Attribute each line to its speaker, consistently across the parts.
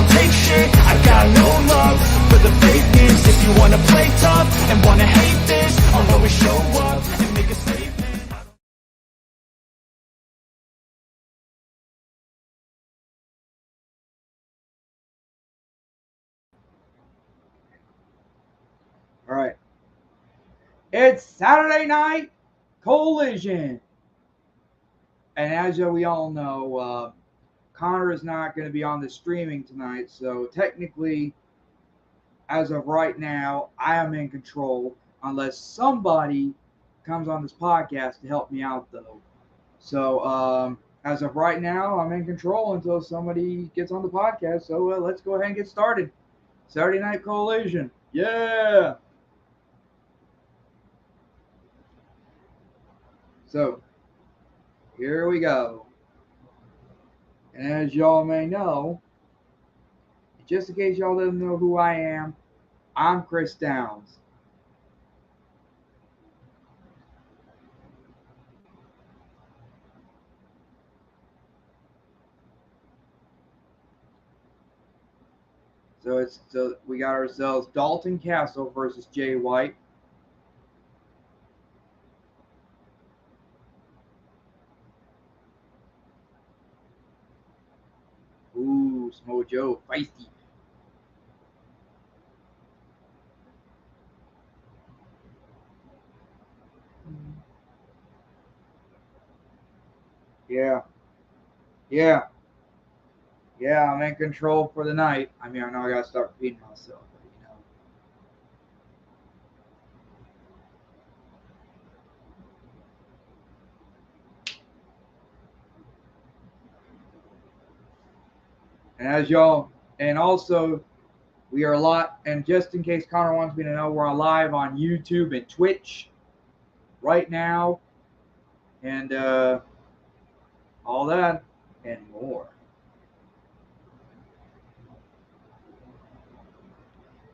Speaker 1: don't take shit, I got no love for the fakeness. If you wanna play tough and wanna hate this, I'll always show up and make a statement.
Speaker 2: All right. It's Saturday Night Collision. And as we all know, Connor is not going to be on the streaming tonight. So technically, as of right now, I am in control unless somebody comes on this podcast to help me out, though. So as of right now, I'm in control until somebody gets on the podcast. So let's go ahead and get started. Saturday Night Collision. Yeah. So here we go. And as y'all may know, just in case y'all don't know who I am, I'm Chris Downs. So we got ourselves Dalton Castle versus Jay White. Ooh, Samoa Joe, feisty. Yeah. Yeah. Yeah, I'm in control for the night. I mean, I know I gotta start repeating myself, but you know. And as y'all, and also, we are and just in case Connor wants me to know, we're live on YouTube and Twitch right now, and all that and more.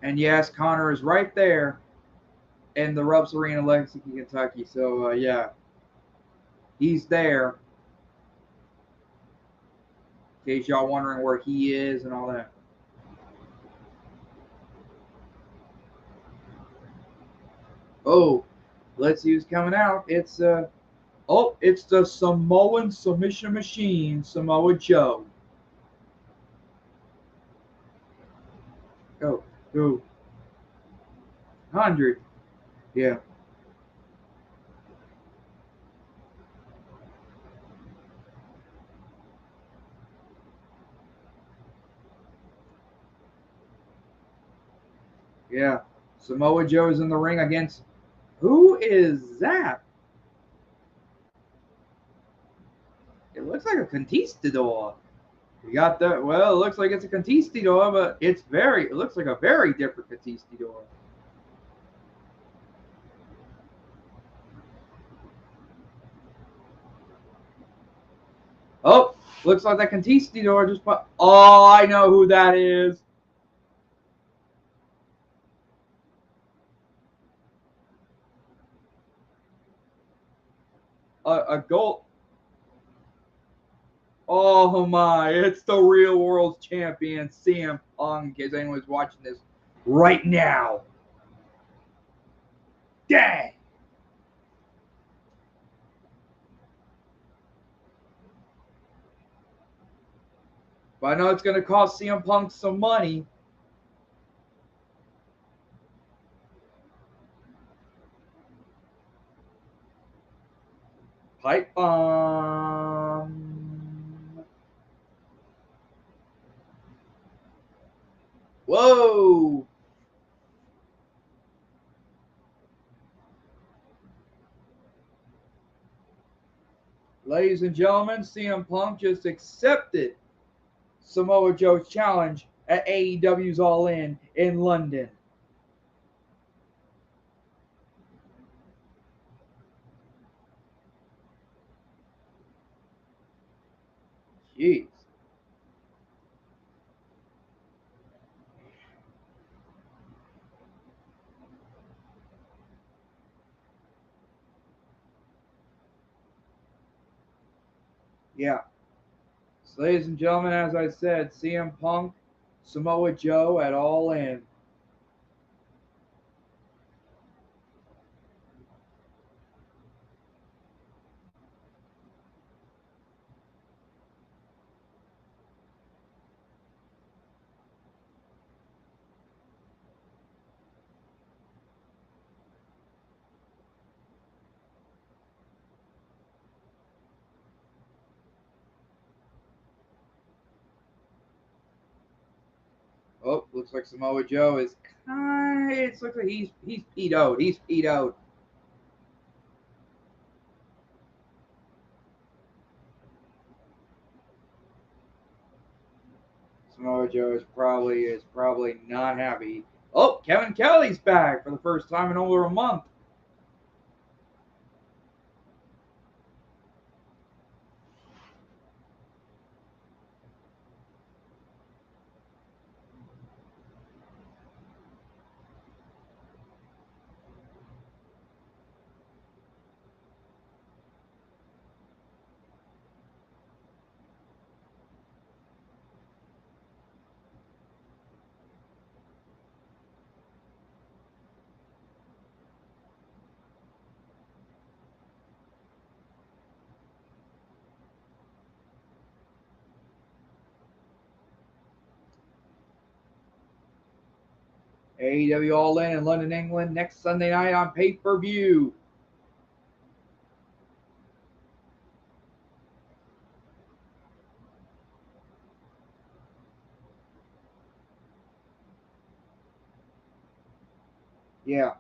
Speaker 2: And yes, Connor is right there in the Rups Arena, Lexington, Kentucky. So yeah, he's there. In case y'all wondering where he is and all that. Oh, let's see who's coming out. It's it's the Samoan submission machine, Samoa Joe. Oh, 100. Yeah. Yeah. Samoa Joe's in the ring against who is that? It looks like a conquistador. You got that? Well, it looks like it's a conquistador, but it looks like a very different conquistador. Oh, looks like that conquistador just put. Oh, I know who that is. A gold. Oh my! It's the real world champion, CM Punk. In case anyone's watching this right now. Dang! But I know it's going to cost CM Punk some money. Pipe bomb. Whoa! Ladies and gentlemen, CM Punk just accepted Samoa Joe's challenge at AEW's All In London. Jeez. Yeah. So, ladies and gentlemen, as I said, CM Punk Samoa Joe at All In. Oh, looks like Samoa Joe is it looks like he's peed out. He's peed out. Samoa Joe is probably not happy. Oh, Kevin Kelly's back for the first time in over a month. AEW All In London, England next Sunday night on pay-per-view. Yeah.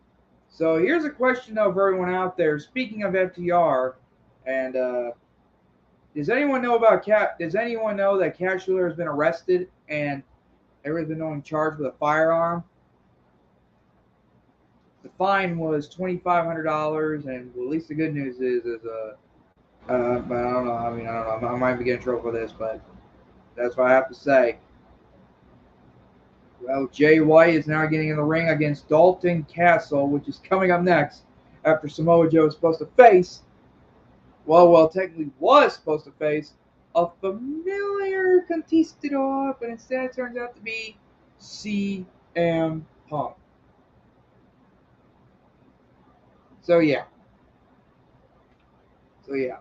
Speaker 2: So here's a question though for everyone out there. Speaking of FTR, and does anyone know about Cat? Does anyone know that Cash Wheeler has been arrested and everything been charged with a firearm? The fine was $2,500, and well, at least the good news is but I don't know. I mean, I don't know. I might be getting in trouble for this, but that's what I have to say. Well, Jay White is now getting in the ring against Dalton Castle, which is coming up next after Samoa Joe is supposed to face, well, technically was supposed to face a familiar conquistador, but instead it turns out to be CM Punk. So yeah. So yeah.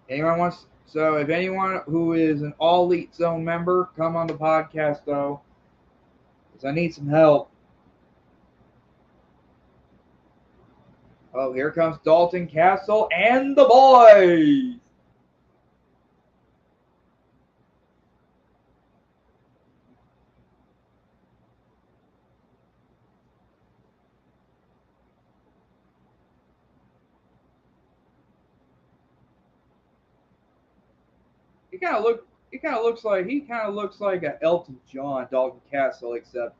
Speaker 2: Anyone wants so if anyone who is an All Elite Zone member, come on the podcast though. Because I need some help. Oh, here comes Dalton Castle and the boys. He kind of look. He kind of looks like a Elton John, Dalton Castle, except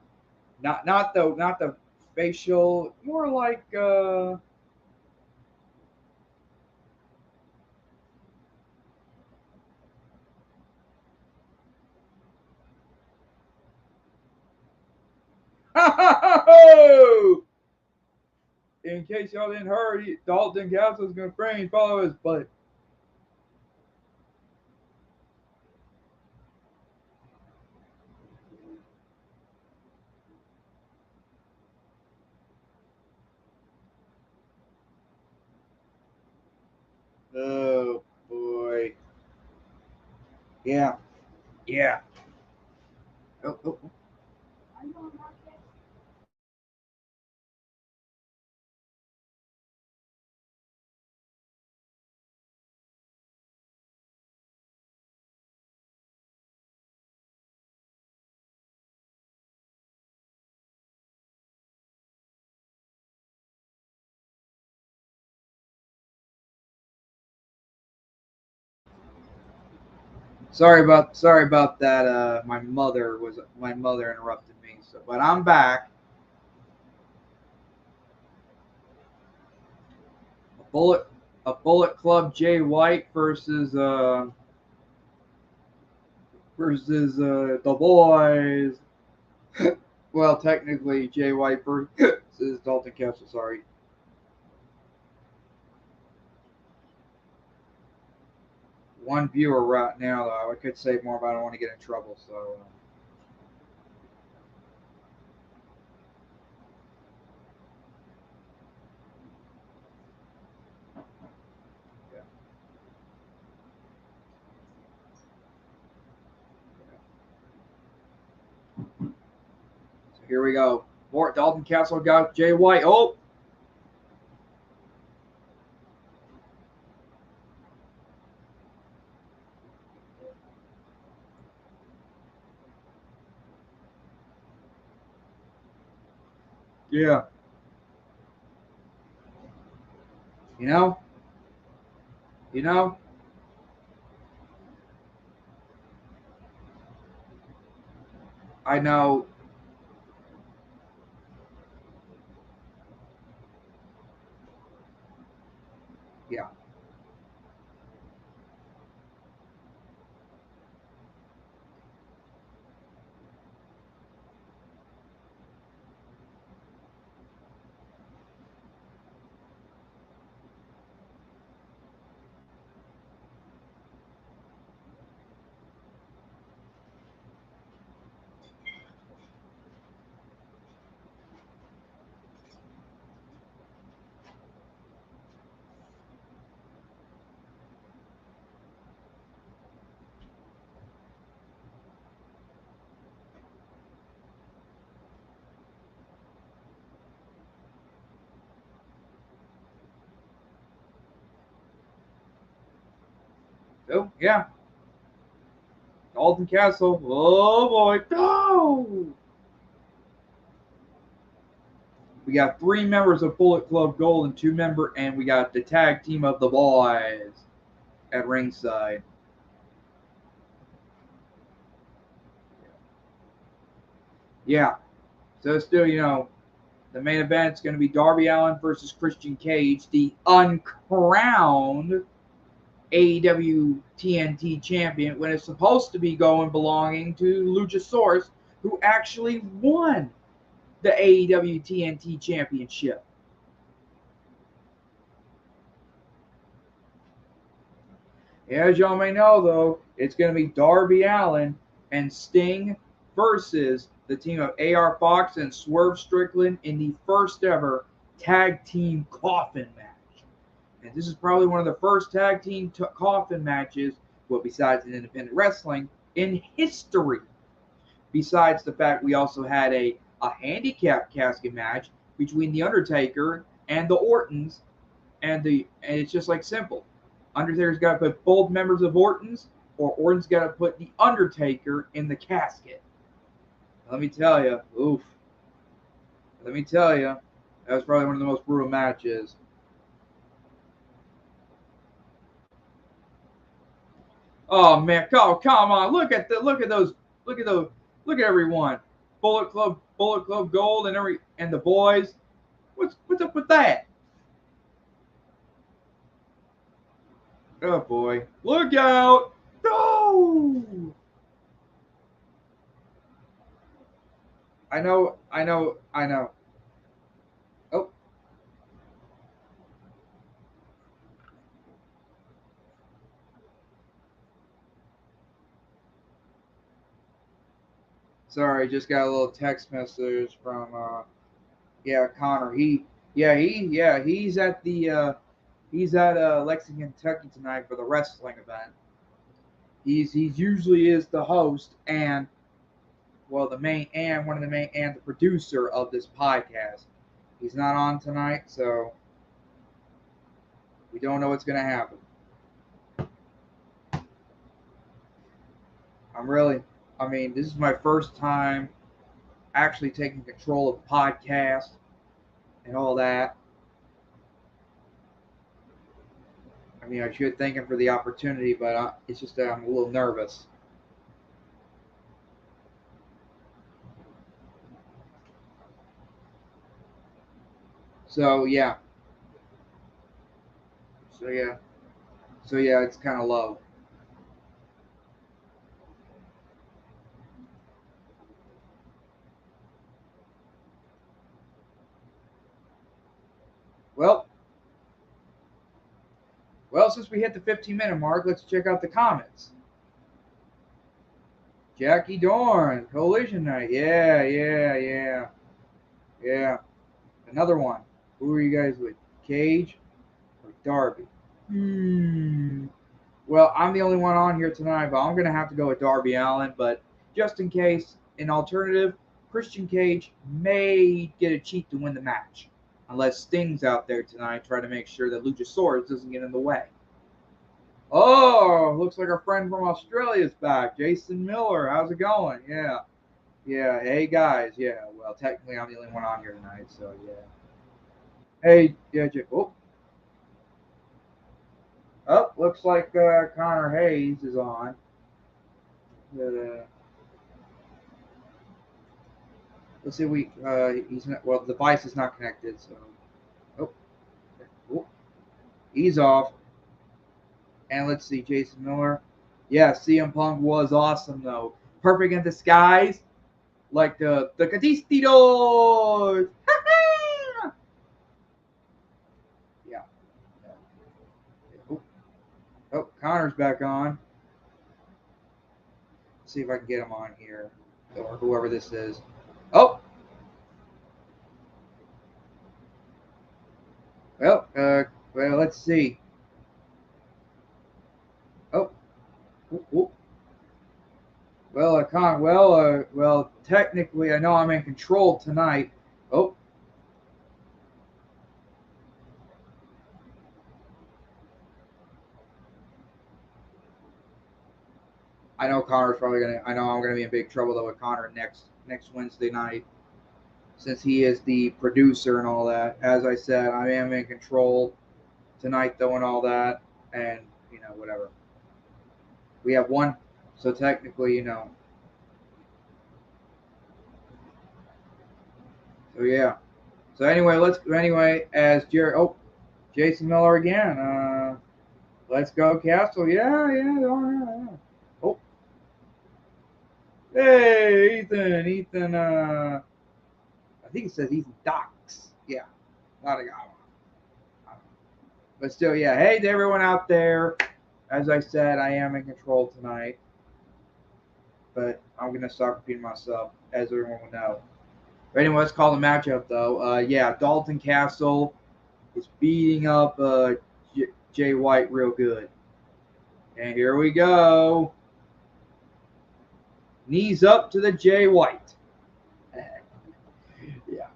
Speaker 2: not the facial, more like in case y'all didn't heard, Dalton Castle's gonna bring follow his butt. Oh boy. Yeah. Yeah. Oh, oh, oh. Sorry about that. My mother interrupted me. So, but I'm back. A bullet a Bullet Club Jay White versus the boys. Well, technically Jay White versus Dalton Castle. Sorry. One viewer right now though. I could say more, but I don't want to get in trouble. So. Here we go. More Dalton Castle got Jay White. Oh. Yeah. You know? You know? I know. Yeah. Oh, yeah. Dalton Castle. Oh boy. Go! We got 3 members of Bullet Club Gold and 2 member, and we got the tag team of the boys at ringside. Yeah. So still, the main event is going to be Darby Allin versus Christian Cage, the uncrowned AEW TNT champion, when it's supposed to be belonging to Luchasaurus, who actually won the AEW TNT championship. As y'all may know, though, it's going to be Darby Allin and Sting versus the team of AR Fox and Swerve Strickland in the first ever tag team coffin match. And this is probably one of the first tag team coffin matches, well, besides in independent wrestling, in history. Besides the fact we also had a handicap casket match between The Undertaker and the Ortons, and it's just like simple. Undertaker's got to put both members of Orton's, or Orton's got to put the Undertaker in the casket. Let me tell you, oof. Let me tell you, that was probably one of the most brutal matches. Oh man, come on! Look at those, look at everyone. Bullet Club Gold, and the boys. What's up with that? Oh boy, look out! No! I know. Oh, sorry, just got a little text message from Connor. He's at Lexington, Kentucky tonight for the wrestling event. He's usually is the host and the main and one of the main and the producer of this podcast. He's not on tonight, so we don't know what's gonna happen. This is my first time actually taking control of the podcast and all that. I should thank him for the opportunity, but it's just that I'm a little nervous. So yeah. So yeah. So yeah, it's kind of low. Well, since we hit the 15-minute mark, let's check out the comments. Jackie Dorn, Collision Night. Yeah. Another one. Who are you guys with? Cage or Darby? Well, I'm the only one on here tonight, but I'm going to have to go with Darby Allin. But just in case, an alternative, Christian Cage may get a cheat to win the match. Unless Sting's out there tonight trying to make sure that Luchasaurus doesn't get in the way. Oh, looks like our friend from Australia's back. Jason Miller, how's it going? Yeah. Yeah, hey guys. Yeah, well, technically I'm the only one on here tonight, so yeah. Hey, yeah, oh. Oh, looks like Connor Hayes is on. Let's see, he's not, well, the device is not connected, so. Oh, oh, he's off. And let's see, Jason Miller. Yeah, CM Punk was awesome though. Perfect in disguise, like the Catistitos. Yeah. Oh, oh, Connor's back on. Let's see if I can get him on here, or whoever this is. Oh. Well, let's see. Oh. Oh, oh. Well, technically, I know I'm in control tonight. Oh. I know Connor's probably gonna. I know I'm gonna be in big trouble though with Connor next Wednesday night, since he is the producer and all that. As I said, I am in control tonight though and all that, and whatever. We have one, so technically, So yeah. So anyway, as Jerry. Oh, Jason Miller again. Let's go, Castle. Yeah. Oh, hey, Ethan. I think it says Ethan Docs. Yeah, not a guy. But still, yeah. Hey to everyone out there. As I said, I am in control tonight. But I'm gonna start repeating myself, as everyone will know. But anyway, let's call the matchup though. Yeah, Dalton Castle is beating up Jay White real good. And here we go. Knees up to the Jay White. Yeah.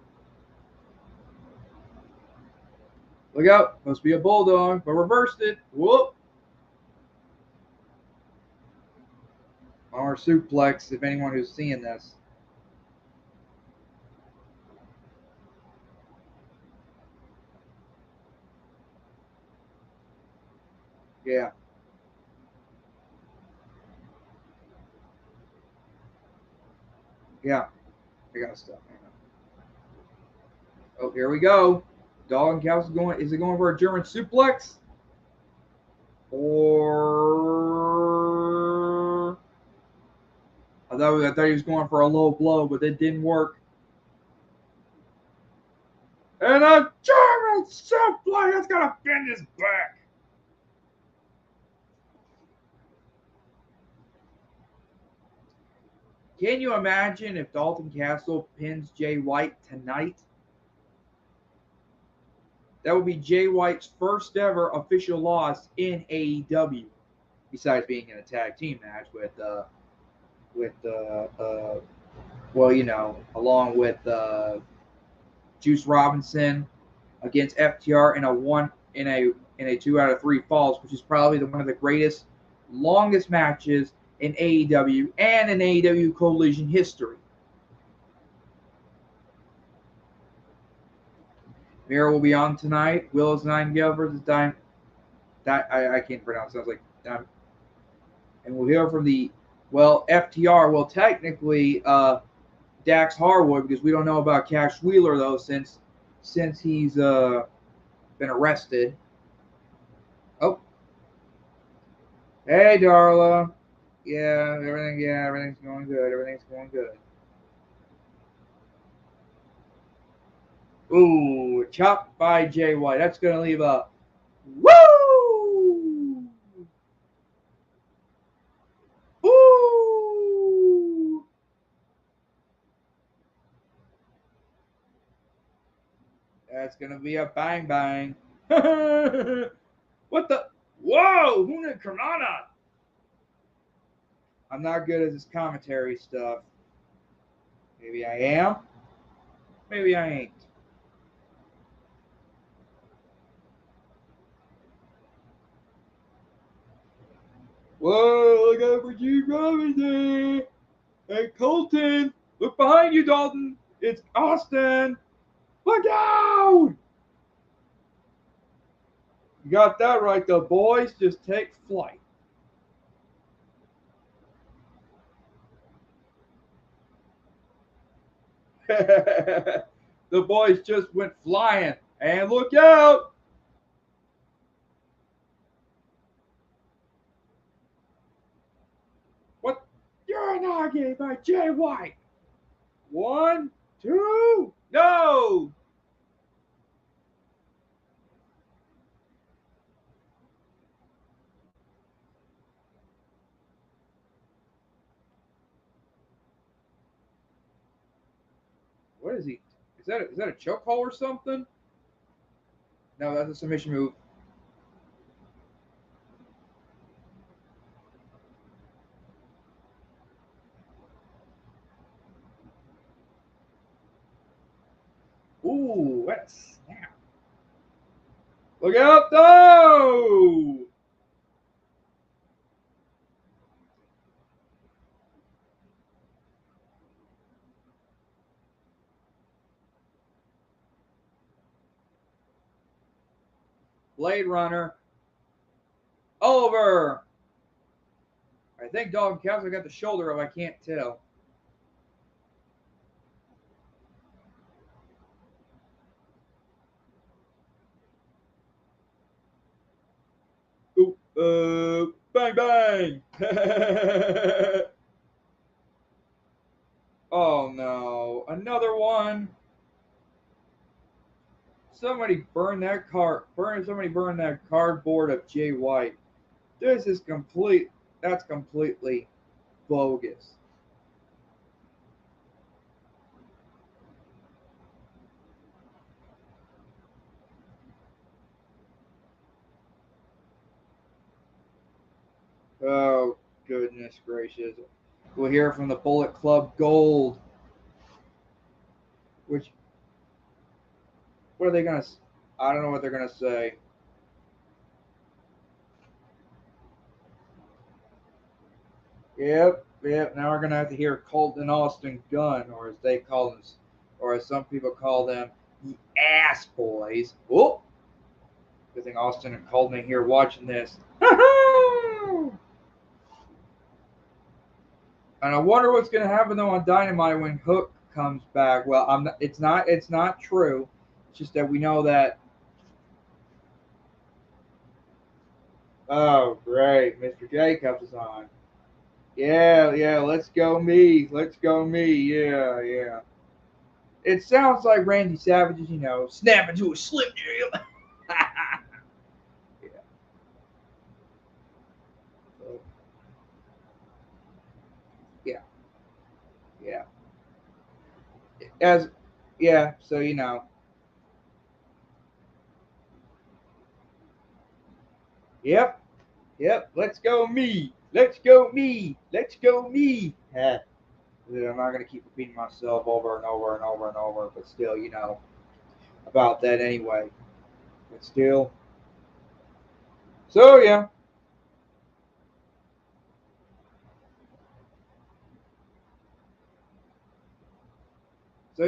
Speaker 2: Look out. Must be a bulldog, but reversed it. Whoop. Our suplex, if anyone who's seeing this. Yeah. Yeah. I got stuff. Oh, here we go. Dog and Cow's going. Is it going for a German suplex? Or I thought he was going for a low blow, but it didn't work. And a German suplex. That's gonna bend his back. Can you imagine if Dalton Castle pins Jay White tonight? That would be Jay White's first ever official loss in AEW, besides being in a tag team match along with Juice Robinson against FTR in a 2 out of 3 falls, which is probably one of the greatest, longest matches in AEW and in AEW Collision history. Mira will be on tonight. Willows Nightingale versus Dime. I can't pronounce. Sounds like Dime. And we'll hear from FTR. Well, technically, Dax Harwood, because we don't know about Cash Wheeler though, since he's been arrested. Oh, hey, Darla. Everything's going good. Everything's going good. Ooh, chopped by Jay White. That's gonna leave a woo! Ooh! That's gonna be a bang bang. What the? Whoa! Huna Kanana! I'm not good at this commentary stuff. Maybe I am. Maybe I ain't. Whoa, look out for G. Robinson. Hey, Colton. Look behind you, Dalton. It's Austin. Look out! You got that right, the boys. Just take flight. The boys just went flying. And look out! What? You're not getting by Jay White. 1, 2, no! What is he? Is that a choke hold or something? No, that's a submission move. Ooh, what a snap. Look out, though! Blade Runner. Over. I think Dalton Castle got the shoulder up. I can't tell. Ooh, bang, bang. Oh, no. Another one. Somebody burn that cardboard of Jay White. This is that's completely bogus. Oh, goodness gracious. We'll hear from the Bullet Club Gold. Which, what are they going to, I don't know what they're going to say. Yep. Now we're going to have to hear Colton Austin Gunn, or as they call them, or as some people call them, the ass boys. Oh, good thing Austin and Colton are here watching this. And I wonder what's going to happen though on Dynamite when Hook comes back. Well, it's not true. It's just that we know that. Oh, great, Mr. Jacobs is on. Yeah. Let's go me. Yeah. It sounds like Randy Savage is, snapping to a Slim Jim. Yeah. So, yeah. Yeah. As yeah. So Yep. Let's go me. Let's go me. Let's go me. I'm not going to keep repeating myself over and over and over and over, but still, about that anyway. But still. So, yeah. So,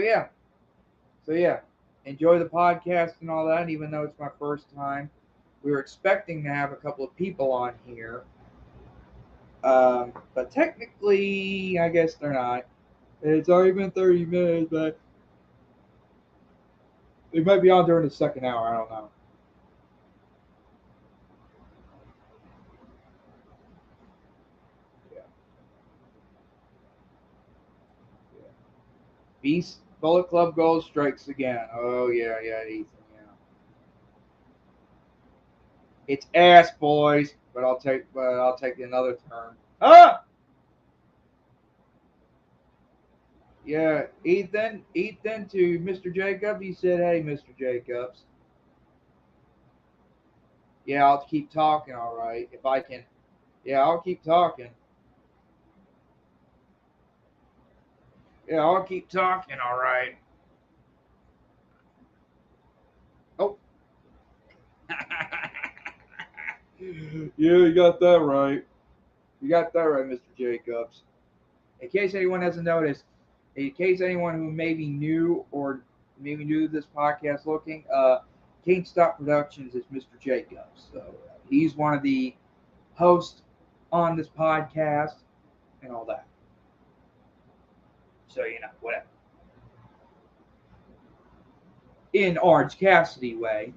Speaker 2: yeah. Enjoy the podcast and all that, even though it's my first time. We were expecting to have a couple of people on here. But technically, I guess they're not. It's already been 30 minutes, but they might be on during the second hour. I don't know. Yeah. Yeah. Beast Bullet Club Gold strikes again. Oh yeah, Ethan. Yeah. It's ass, boys. But I'll take another term. Ah. Yeah, Ethan to Mr. Jacobs. He said, "Hey, Mr. Jacobs." Yeah, I'll keep talking. All right, if I can. Yeah, I'll keep talking. Yeah, I'll keep talking, all right. Oh. Yeah, you got that right. You got that right, Mr. Jacobs. In case anyone hasn't noticed, in case anyone who may be new or maybe new to this podcast looking, Can't Stop Productions is Mr. Jacobs. So he's one of the hosts on this podcast and all that. So, whatever. In Orange Cassidy way.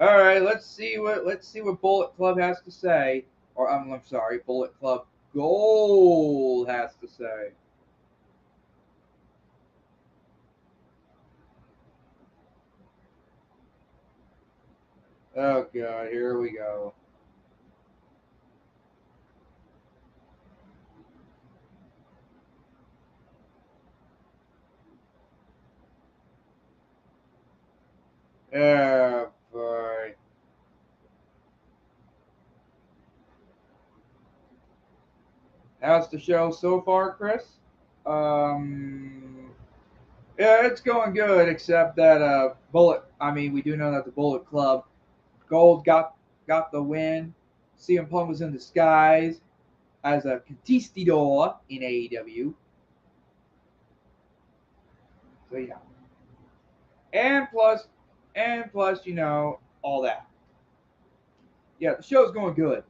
Speaker 2: All right, let's see what Bullet Club has to say, or I'm sorry, Bullet Club Gold has to say. Oh God, here we go. Oh boy. How's the show so far, Chris? Um, yeah, it's going good, except that Bullet. I mean, we do know that the Bullet Club Gold got the win. CM Punk was in disguise as a conquistador in AEW. So yeah, and plus, all that. Yeah, the show's going good.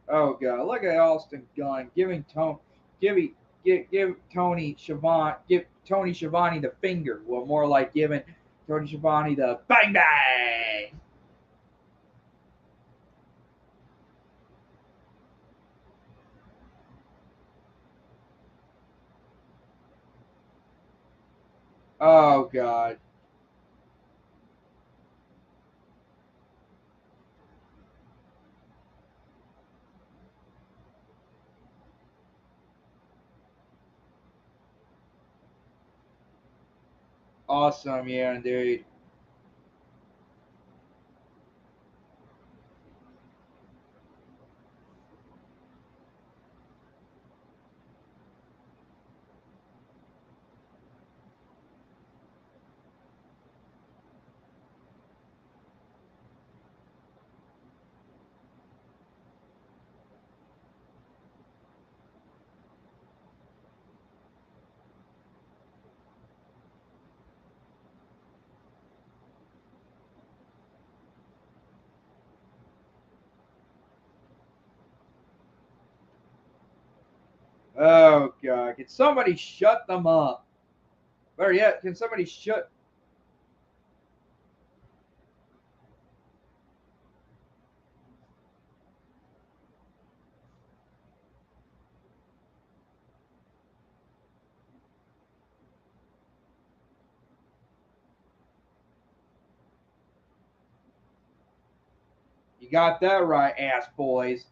Speaker 2: Oh God, look at Austin Gunn giving Tony, give Tony Schiavone, give Tony Schiavone the finger. Well, more like giving Tony Schiavone the bang bang. Oh God, awesome, yeah, indeed. Oh God, can somebody shut them up? Better yet, can somebody shut? You got that right, ass boys.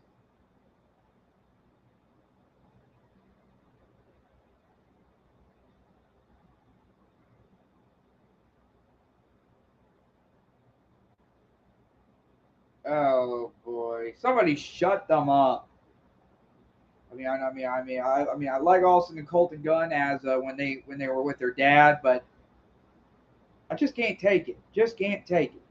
Speaker 2: Oh boy, somebody shut them up. I like Austin and Colton Gunn as when they were with their dad, but I just can't take it. Just can't take it.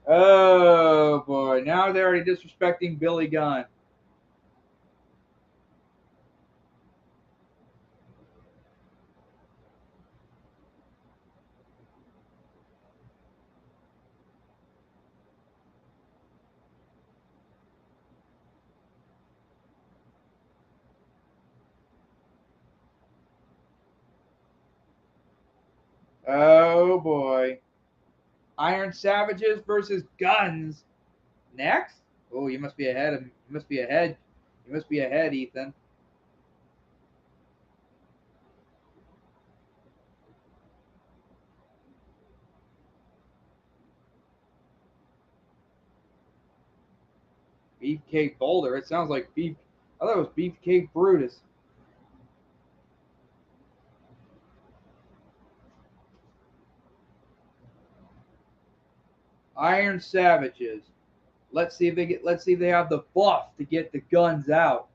Speaker 2: Oh boy, now they're already disrespecting Billy Gunn. Oh boy. Iron Savages versus Guns. Next? Oh, you must be ahead of. You must be ahead. You must be ahead, Ethan. Beefcake Boulder. It sounds like beef. I thought it was Beefcake Brutus. Iron Savages. Let's see if they get. Let's see if they have the buff to get the Guns out.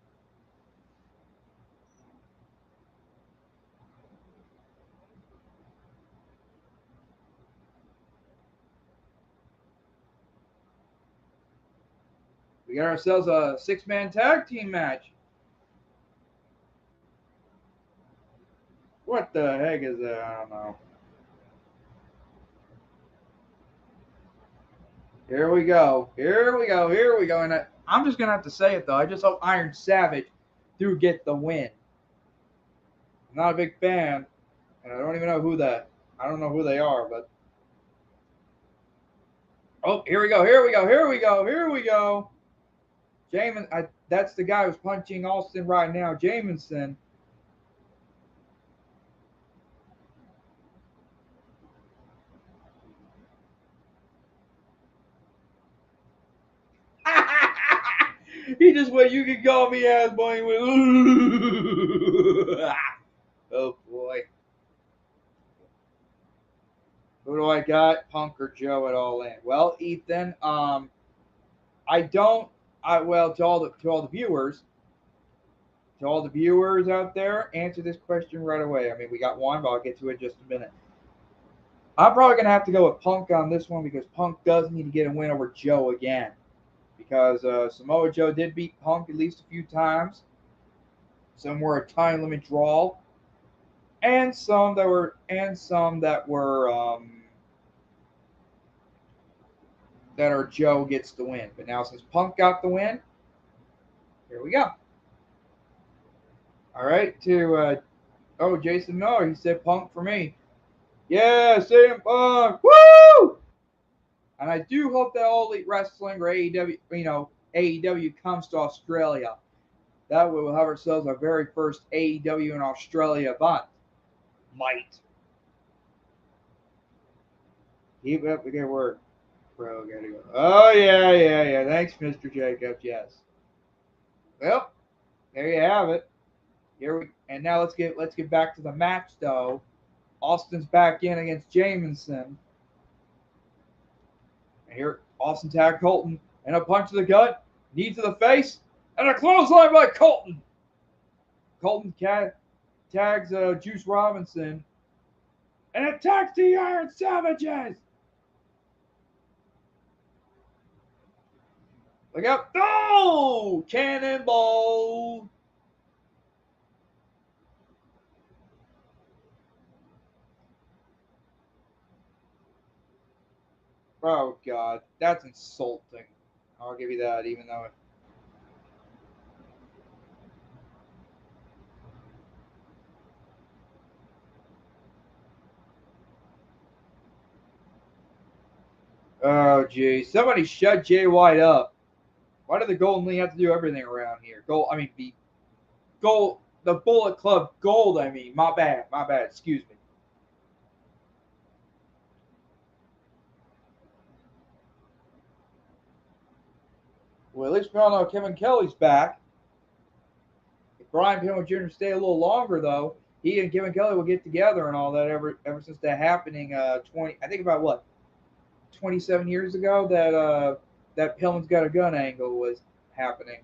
Speaker 2: We got ourselves a 6-man tag team match. What the heck is that? I don't know. Here we go. Here we go. Here we go. And I'm just gonna have to say it though. I just hope Iron Savage do get the win. I'm not a big fan, and I don't even know who that. I don't know who they are, but oh, here we go. Here we go. Here we go. Here we go. That's the guy who's punching Austin right now. Jamison. He just went, you can call me ass boy. He went, oh boy. Who do I got? Punk or Joe at All In? Well, Ethan, I don't. Well, to all the viewers out there, answer this question right away. I mean, we got one, but I'll get to it in just a minute. I'm probably gonna have to go with Punk on this one because Punk does need to get a win over Joe again. Because Samoa Joe did beat Punk at least a few times. Some were a time limit draw, and some that were that are Joe gets the win. But now since Punk got the win, here we go. All right, Jason Miller, he said Punk for me. Yeah, CM Punk, woo! And I do hope that All Elite Wrestling or AEW, AEW comes to Australia. That way we'll have ourselves our very first AEW in Australia event. Might. Keep up the good work, bro. Gotta go. Oh yeah. Thanks, Mr. Jacobs. Yes. Well, there you have it. And now let's get back to the match though. Austin's back in against Jamison. And here Austin tagged Colton and a punch to the gut, knee to the face, and a clothesline by Colton. Colton tags Juice Robinson and attacks the Iron Savages. Look out. Oh! Cannonball. Oh, God. That's insulting. I'll give you that, even though it... Oh, geez. Somebody shut Jay White up. Why do the Golden League have to do everything around here? The Bullet Club Gold, I mean. My bad. Excuse me. Well, at least we all know Kevin Kelly's back. If Brian Pillman Jr. stay a little longer, though, he and Kevin Kelly will get together and all that ever since that happening 27 years ago that Pillman's Got a Gun angle was happening.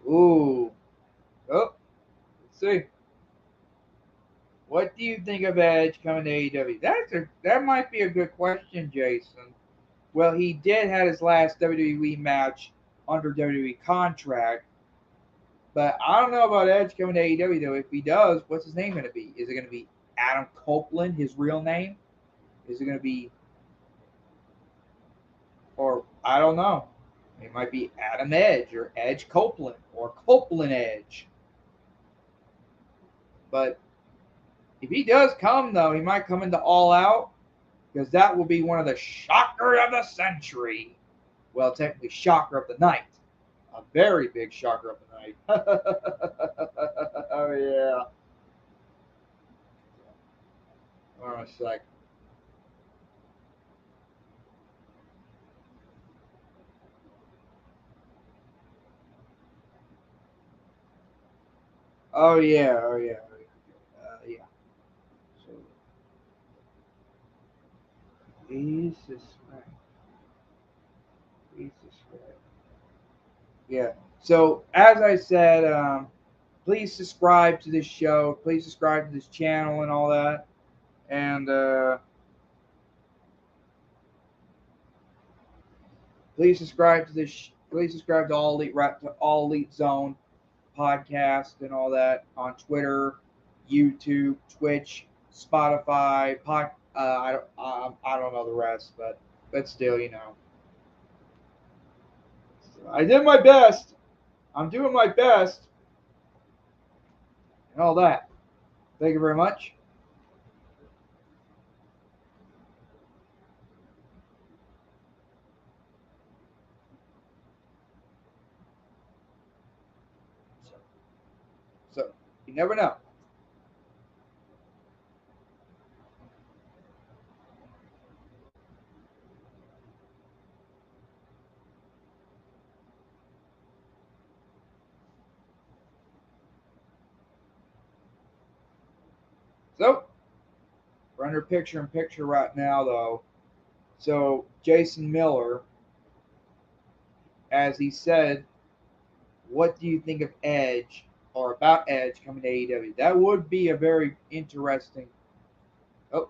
Speaker 2: Ooh. Oh, let's see. What do you think of Edge coming to AEW? That might be a good question, Jason. Well, he did have his last WWE match under WWE contract. But I don't know about Edge coming to AEW though. If he does, what's his name going to be? Is it going to be Adam Copeland, his real name? Is it going to be, or I don't know. It might be Adam Edge or Edge Copeland or Copeland Edge. But if he does come though, he might come into All Out because that will be one of the shocker of the century. Well, technically shocker of the night. A very big shocker of the night. Oh yeah. Hold on a sec. Oh yeah. Oh yeah. Yeah. So please subscribe. Please subscribe. Yeah. So as I said, please subscribe to this show. Please subscribe to this channel and all that. And please subscribe to this. Please subscribe to All Elite Zone podcast and all that on Twitter, YouTube, Twitch, Spotify. I don't know the rest, but still, you know, I did my best. I'm doing my best and all that. Thank you very much. So you never know. So we're under picture in picture right now, though. So Jason Miller, as he said, what do you think of Edge or about Edge coming to AEW? That would be a very interesting. Oh,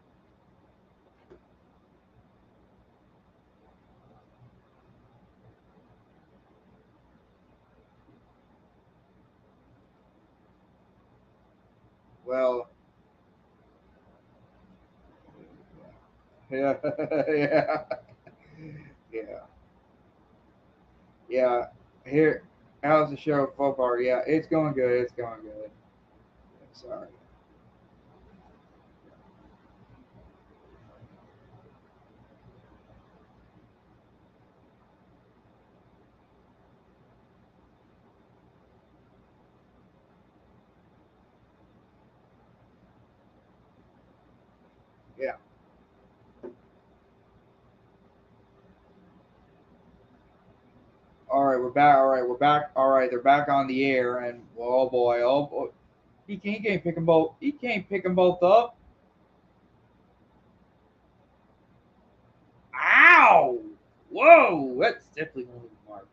Speaker 2: well, yeah, yeah, yeah, yeah. Here, how's the show so far? Yeah, it's going good. It's going good. Sorry. Yeah. All right, we're back. All right, we're back. All right, they're back on the air, and oh boy, oh boy, he can't pick them both. He can't pick them both up. Ow! Whoa, that's definitely going to be mark.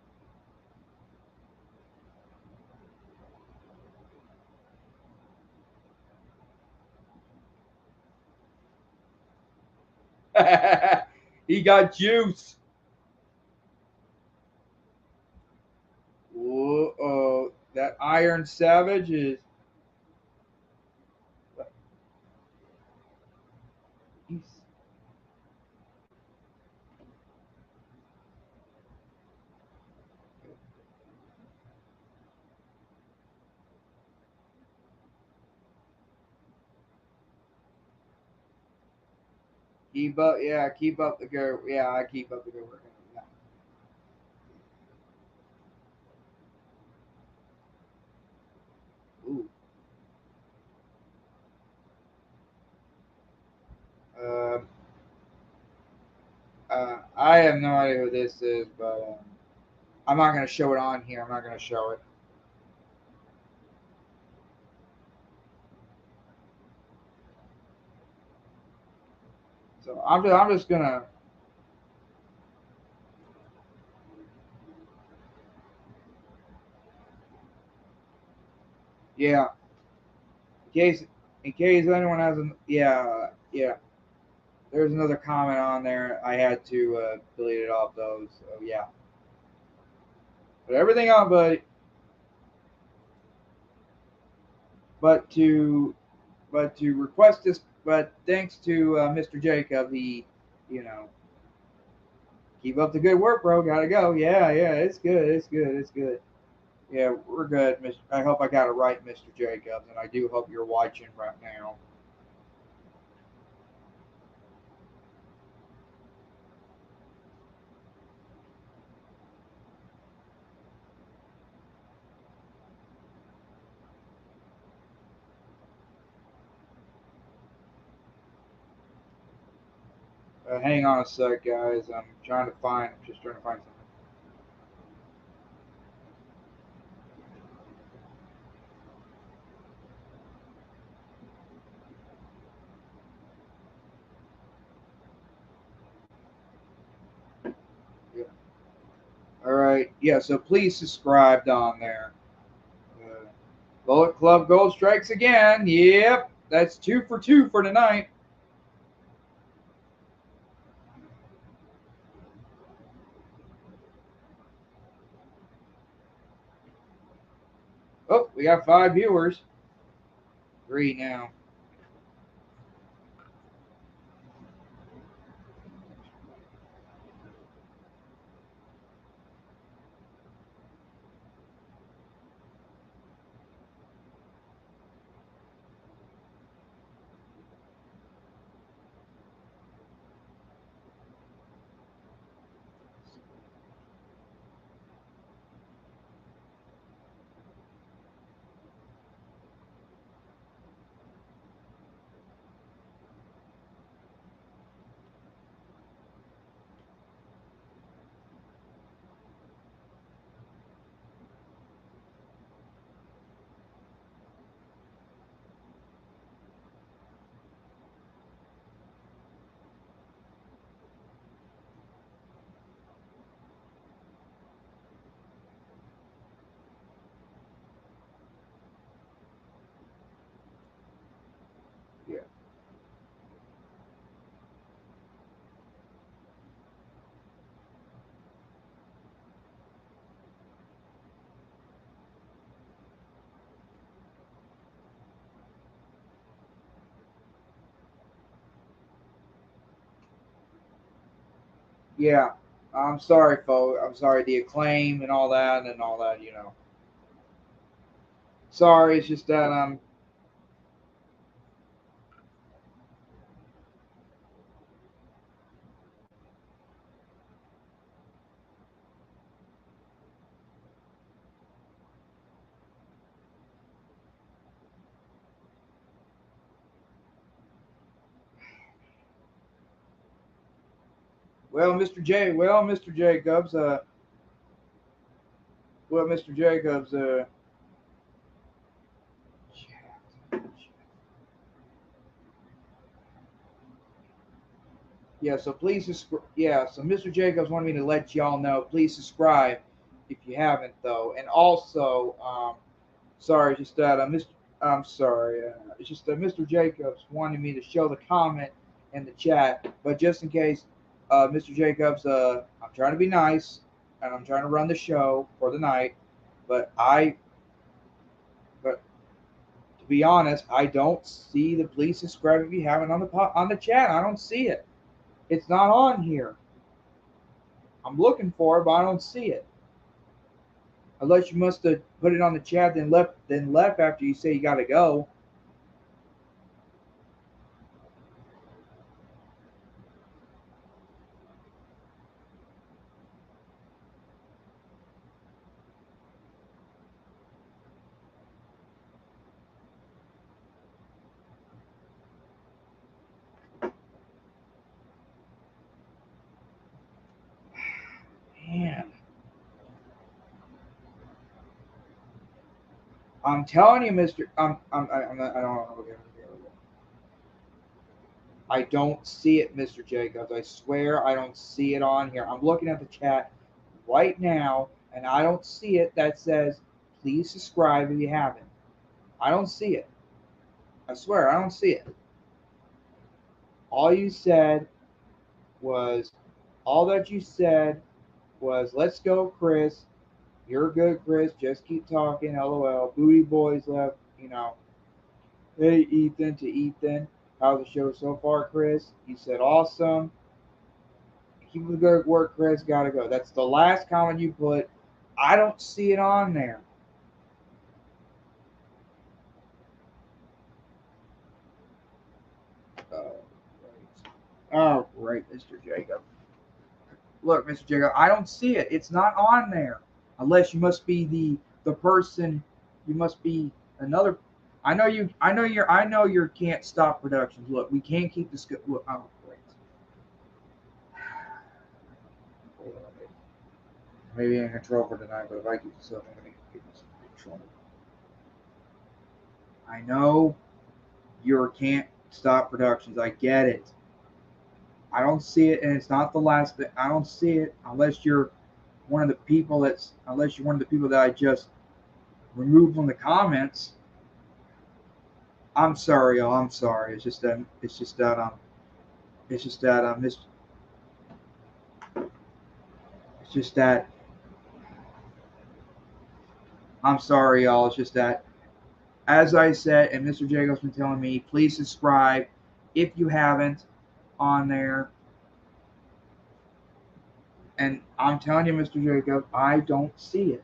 Speaker 2: He got juice. Whoa, that Iron Savage is. He's, keep up the good. Yeah, I keep up the good work. Yeah. Ooh. Um, I have no idea who this is, but I'm not going to show it on here. I'm not going to show it. So I'm just gonna. Yeah. In case anyone hasn't. Yeah. There's another comment on there. I had to delete it off those. So yeah. Put everything on, but to request this, but thanks to Mr. Jacob, he, you know, keep up the good work, bro. Gotta go. Yeah, it's good. It's good. It's good. Yeah, we're good. I hope I got it right, Mr. Jacobs, and I do hope you're watching right now. Hang on a sec, guys. I'm just trying to find something. Yeah. All right. Yeah. So please subscribe down there. Uh, Bullet Club Gold strikes again. Yep. That's 2 for 2 for tonight. Oh, we got 5 viewers. 3 now. Yeah. Yeah. I'm sorry, folks. I'm sorry. The acclaim and all that and all that. Sorry. It's just that Well, Mr. J. Well, Mr. Jacobs. Well, Mr. Jacobs. Yeah, so please subscribe. Yeah, so Mr. Jacobs wanted me to let y'all know. Please subscribe if you haven't, though. And also, sorry, just that Mr. I'm sorry. It's just that Mr. Jacobs wanted me to show the comment in the chat, but just in case, Mr. Jacobs, I'm trying to be nice and I'm trying to run the show for the night, but but to be honest, I don't see the please subscribe if you haven't on the chat. I don't see it. It's not on here. I'm looking for it, but I don't see it. Unless you must have put it on the chat, then left after you say you gotta go. Man, I'm telling you, Mister. I'm not, I don't know. Okay. I don't see it, Mr. Jacobs. I swear I don't see it on here. I'm looking at the chat right now, and I don't see it that says please subscribe if you haven't. I don't see it. I swear I don't see it. All you said was, all that you said was, let's go, Chris. You're good, Chris. Just keep talking. LOL. Booty Boys left. Hey, Ethan to Ethan. How's the show so far, Chris? He said, awesome. Keep the good work, Chris. Gotta go. That's the last comment you put. I don't see it on there. Oh, great, Mr. Jacob. Look, Mr. Jacob, I don't see it. It's not on there. Unless you must be the person. You must be another. I know you. I know you can't stop productions. Look, we can't keep this. Look, oh, great. Maybe in control for tonight, but if I keep this up, I'm gonna get this control. I know you can't stop productions. I get it. I don't see it, and it's not the last thing. I don't see it unless you're one of the people that I just removed from the comments. I'm sorry, y'all. I'm sorry. It's just that I'm sorry, y'all. It's just that, as I said, and Mr. Jacob's been telling me, please subscribe if you haven't on there. And I'm telling you, Mr. Jacob, I don't see it.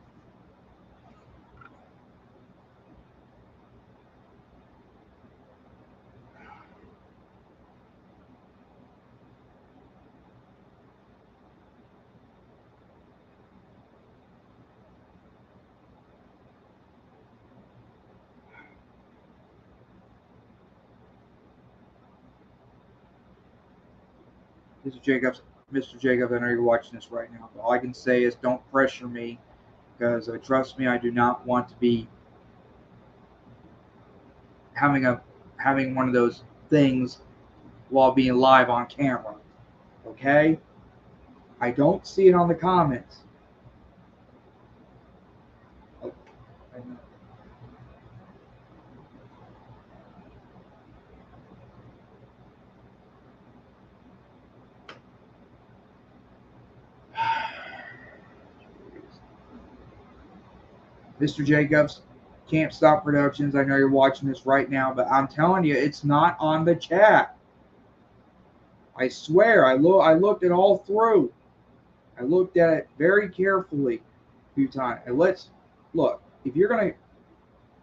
Speaker 2: Mr. Jacobs, I know you're watching this right now. But all I can say is don't pressure me because trust me, I do not want to be having one of those things while being live on camera. Okay? I don't see it on the comments. Mr. Jacobs, Can't Stop Productions. I know you're watching this right now, but I'm telling you, it's not on the chat. I swear, I looked it all through. I looked at it very carefully a few times. And let's look. If you're gonna,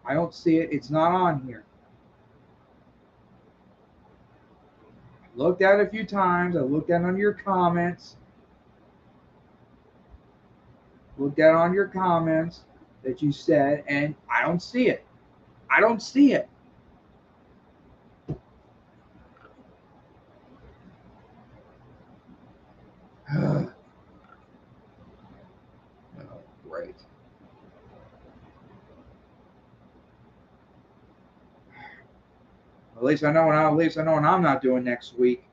Speaker 2: I don't see it. It's not on here. I looked at it a few times. I looked at it on your comments. Looked at it on your comments that you said, and I don't see it. I don't see it. Oh, great. At least I know what I'm not doing next week.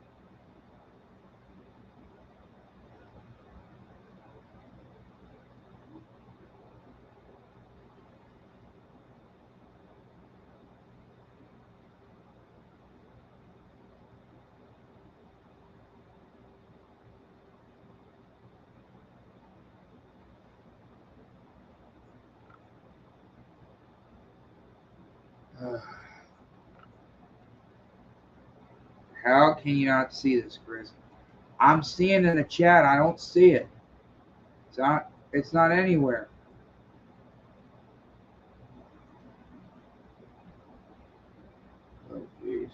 Speaker 2: How can you not see this, Chris? I'm seeing in the chat. I don't see it. It's not anywhere. Oh, jeez.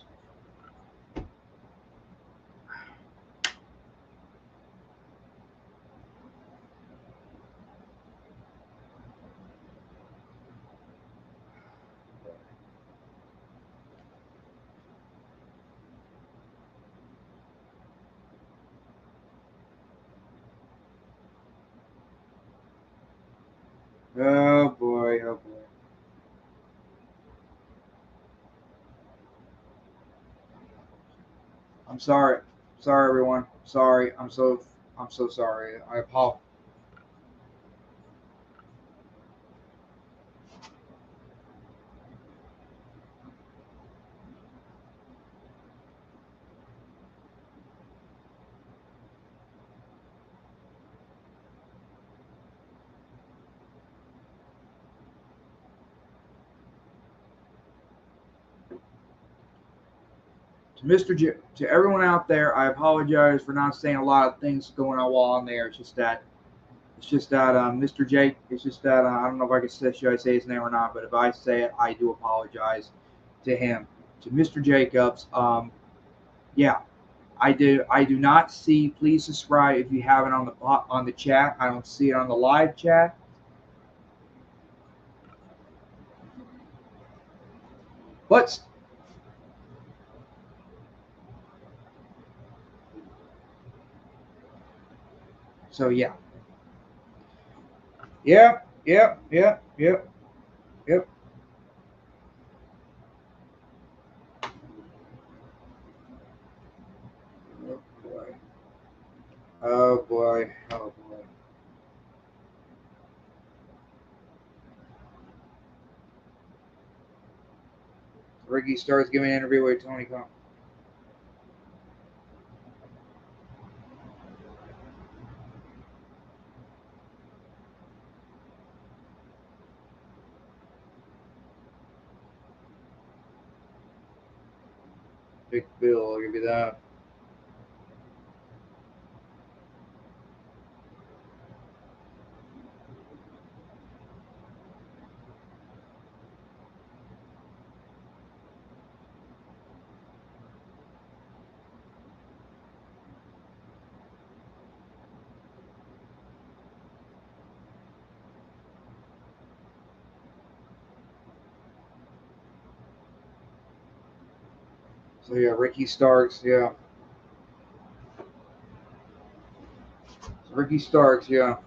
Speaker 2: Oh boy. Oh boy. I'm sorry. Sorry, everyone. Sorry. I'm so sorry. I apologize. To everyone out there, I apologize for not saying a lot of things going on while on there. It's just that Mr. Jake. It's just that I don't know if I can say, should I say his name or not, but if I say it, I do apologize to him. To Mr. Jacobs, yeah, I do not see. Please subscribe if you have it on the chat. I don't see it on the live chat. But so yeah, yep. Oh boy. Oh boy. Oh boy. Ricky starts giving an interview with Tony Khan. Big Bill, I'll give you that. So yeah, Ricky Starks, yeah. Ricky Starks, yeah.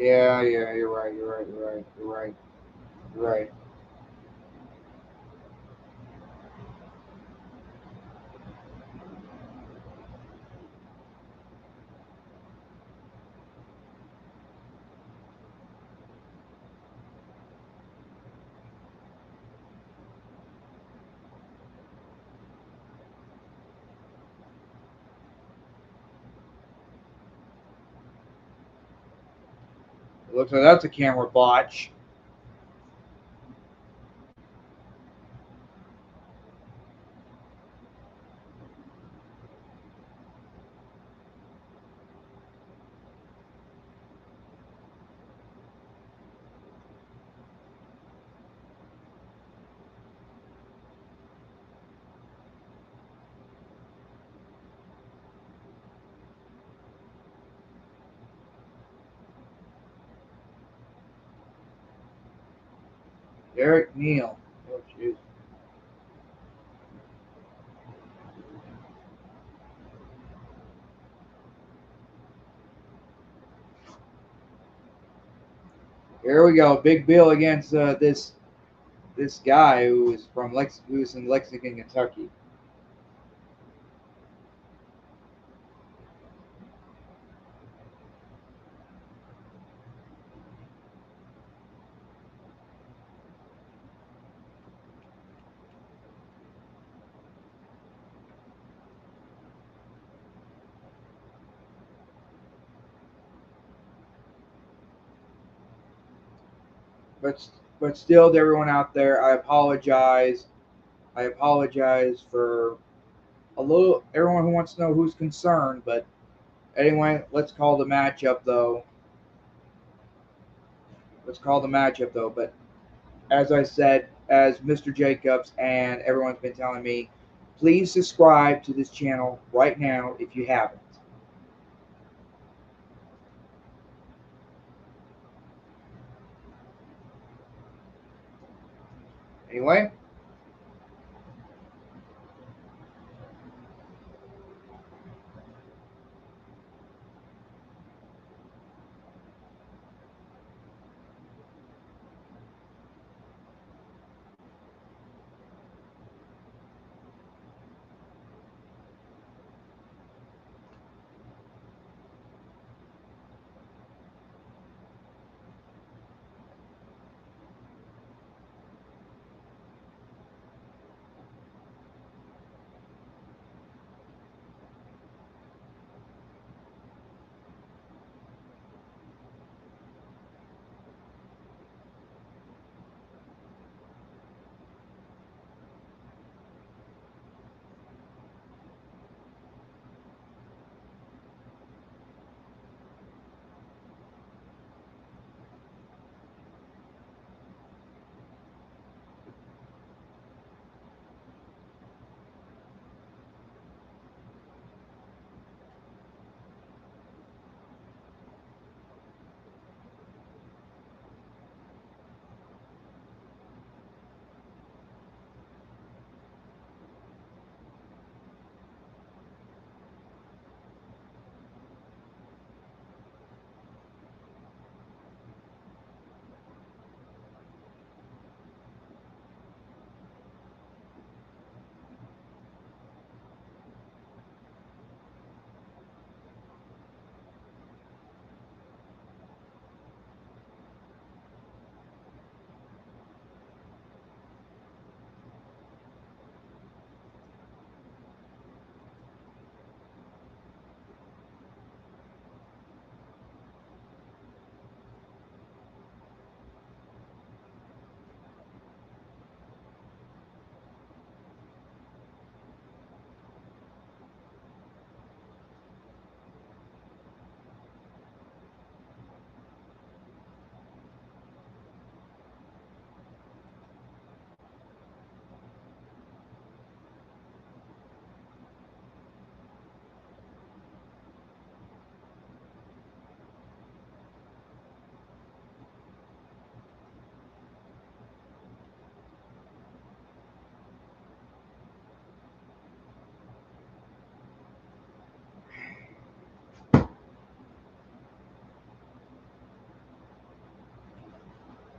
Speaker 2: Yeah, you're right, you're right. It looks like that's a camera botch. Derek Neal. Oh, jeez. Here we go. Big Bill against this guy who's in Lexington, Kentucky. But but still, to everyone out there, I apologize. I apologize for a little everyone who wants to know who's concerned. But anyway, let's call the matchup though. Let's call the matchup though. But as I said, as Mr. Jacobs and everyone's been telling me, please subscribe to this channel right now if you haven't. Anyway,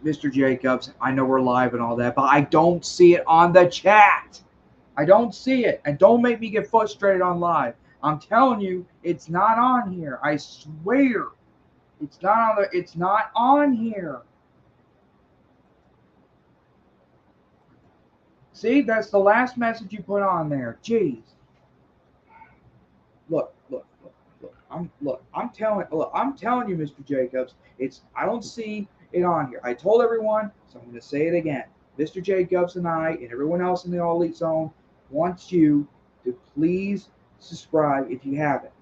Speaker 2: Mr. Jacobs, I know we're live and all that, but I don't see it on the chat. I don't see it. And don't make me get frustrated on live. I'm telling you, it's not on here. I swear. It's not on here. See, that's the last message you put on there. Jeez. Look. I'm telling you, Mr. Jacobs, I don't see it on here. I told everyone, so I'm going to say it again. Mr. Jacobs and I and everyone else in the All Elite Zone wants you to please subscribe if you haven't.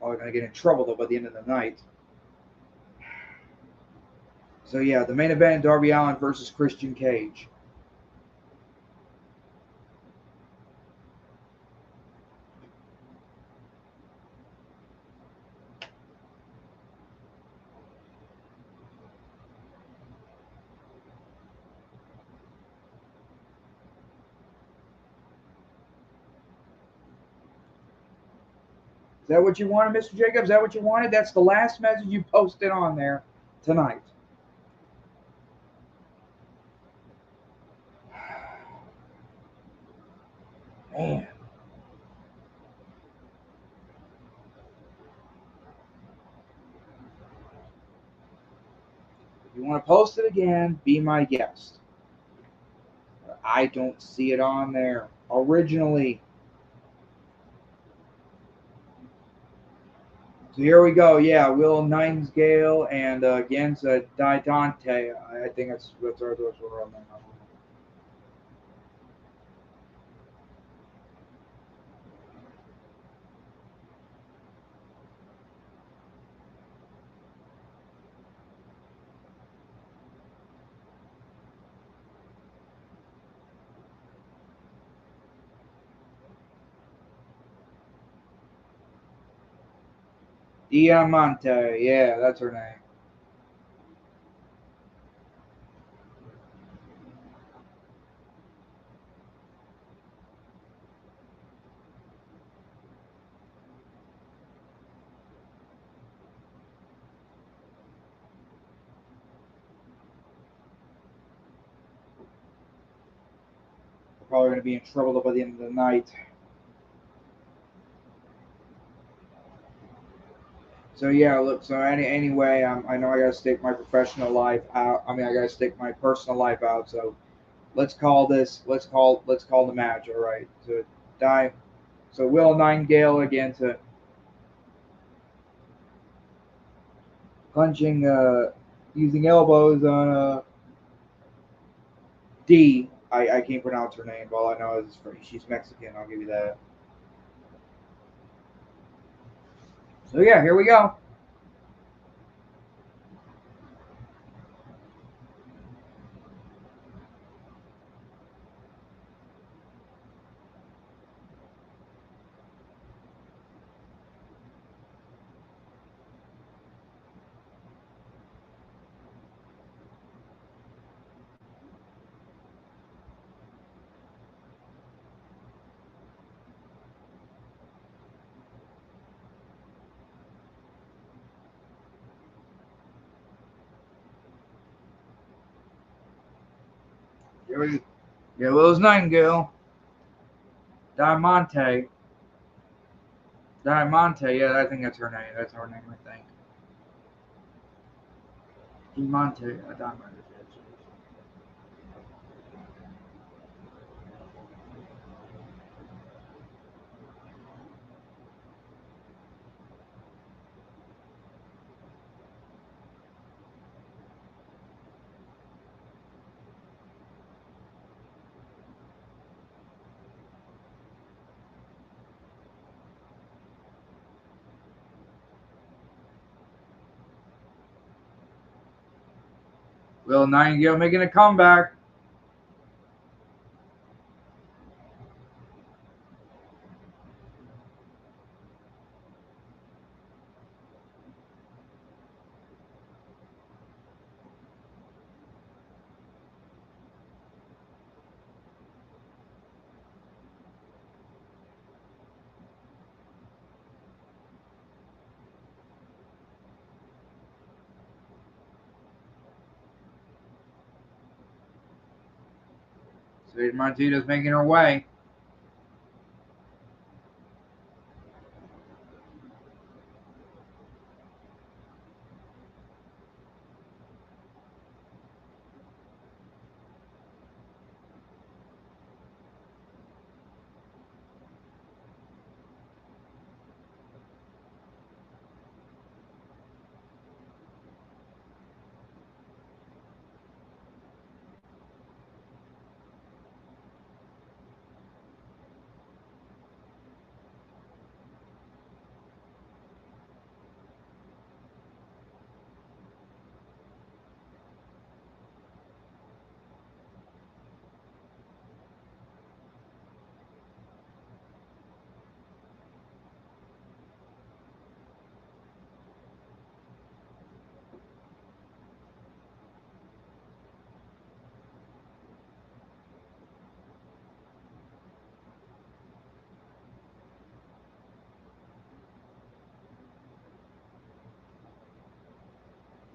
Speaker 2: Oh, we're going to get in trouble though by the end of the night. So yeah, the main event: Darby Allin versus Christian Cage. Is that what you wanted, Mr. Jacobs? Is that what you wanted? That's the last message you posted on there tonight. Man. If you want to post it again, be my guest. I don't see it on there originally. So here we go. Yeah, Will Nightingale and against Dante. I think that's our those were on there. Diamante. Yeah, that's her name. We're probably going to be in trouble by the end of the night. So yeah, look. So anyway, I know I gotta stick my professional life out. I mean, I gotta stick my personal life out. So let's call this. Let's call the match. All right. So die. So Will Nightingale again to punching, using elbows on D. I can't pronounce her name. All I know is she's Mexican. I'll give you that. So yeah, here we go. Here we go. Yeah, Will's Nightingale. Diamante. Diamante. Yeah, I think that's her name. That's her name, I think. Diamante. Diamante. Will Nightingale making a comeback. Montita's making her way.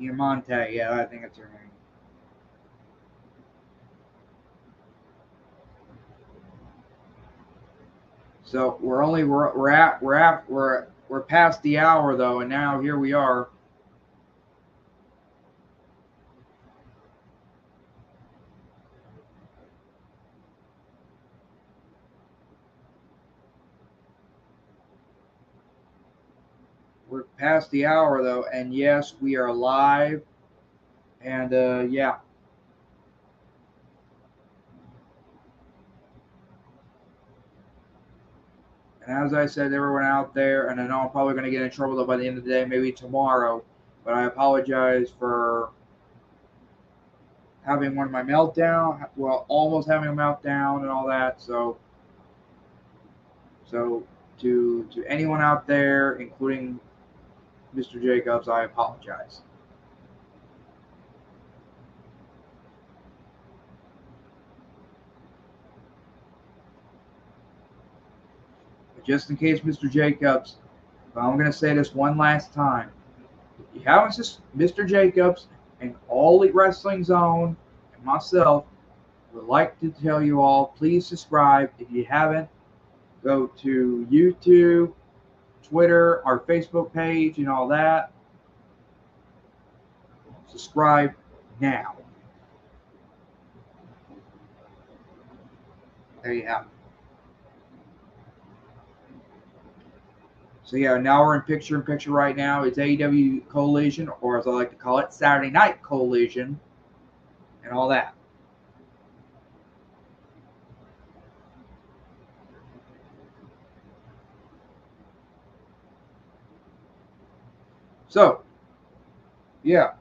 Speaker 2: Diamante, yeah, I think it's her name. So we're past the hour though, and now here we are. We're past the hour though, and yes, we are live. And yeah. And as I said, everyone out there, and I know I'm probably going to get in trouble though by the end of the day, maybe tomorrow, but I apologize for having one of my meltdown, well, almost having a meltdown and all that. So to anyone out there, including Mr. Jacobs, I apologize. But just in case, Mr. Jacobs, I'm going to say this one last time. If you haven't, Mr. Jacobs and All Elite Wrestling Zone and myself would like to tell you all, please subscribe. If you haven't, go to YouTube, Twitter, our Facebook page, and all that. Subscribe now. There you have it. So yeah, now we're in picture right now. It's AEW Collision, or as I like to call it, Saturday Night Collision, and all that. So, yeah.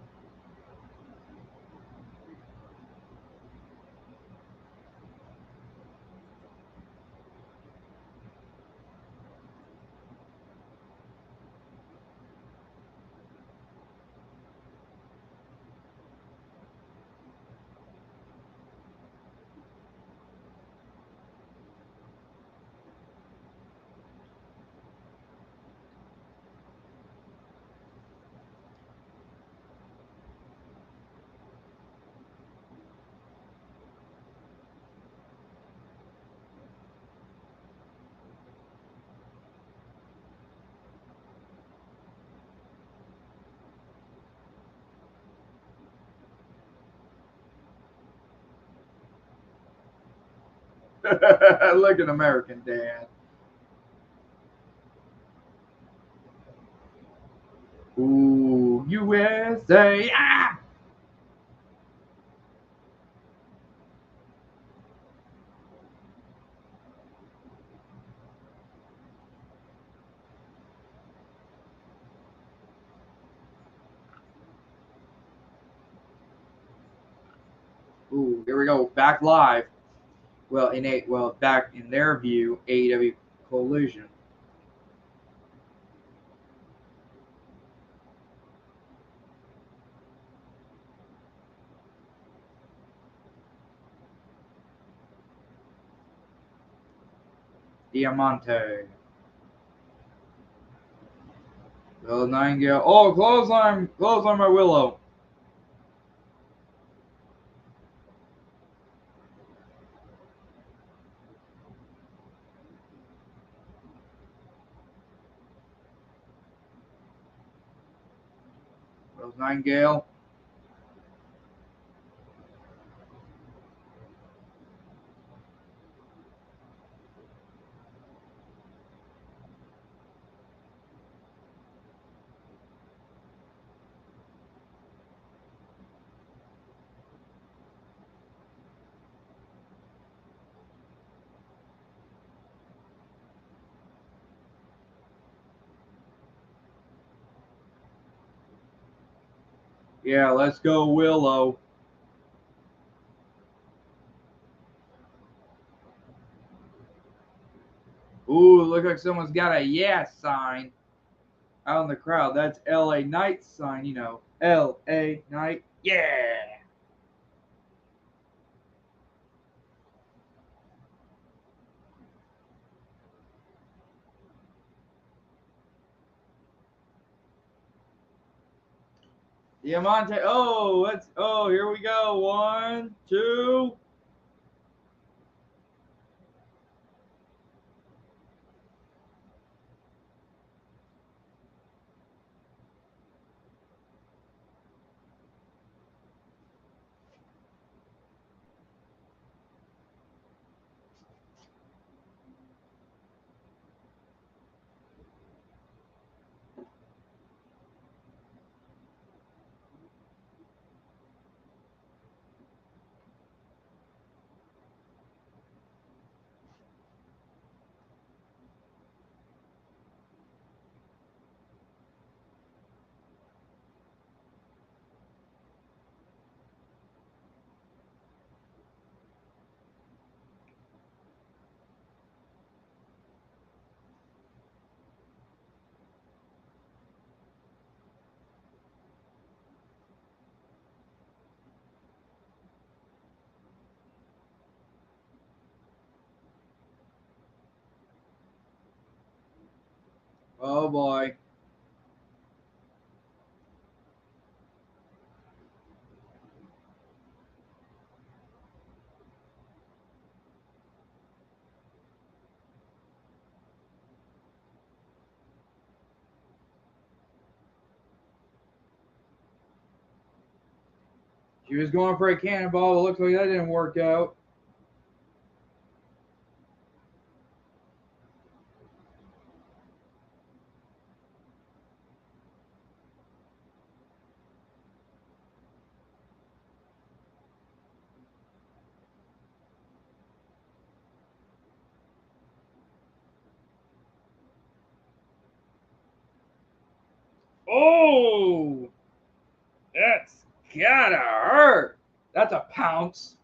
Speaker 2: Look at American Dad. Ooh, USA. Ah! Ooh, here we go. Back live. Back in their view, AEW Collision. Diamante. Will Nightingale. Oh, clothesline my Willow. Those Nightingale. Yeah, let's go Willow. Ooh, look like someone's got a yes sign out in the crowd. That's LA Knight sign, you know. LA Knight. Yeah. Diamante. Oh, here we go. 1, 2. Oh boy. She was going for a cannonball. It looks like that didn't work out. Oh, that's gotta hurt. That's a pounce.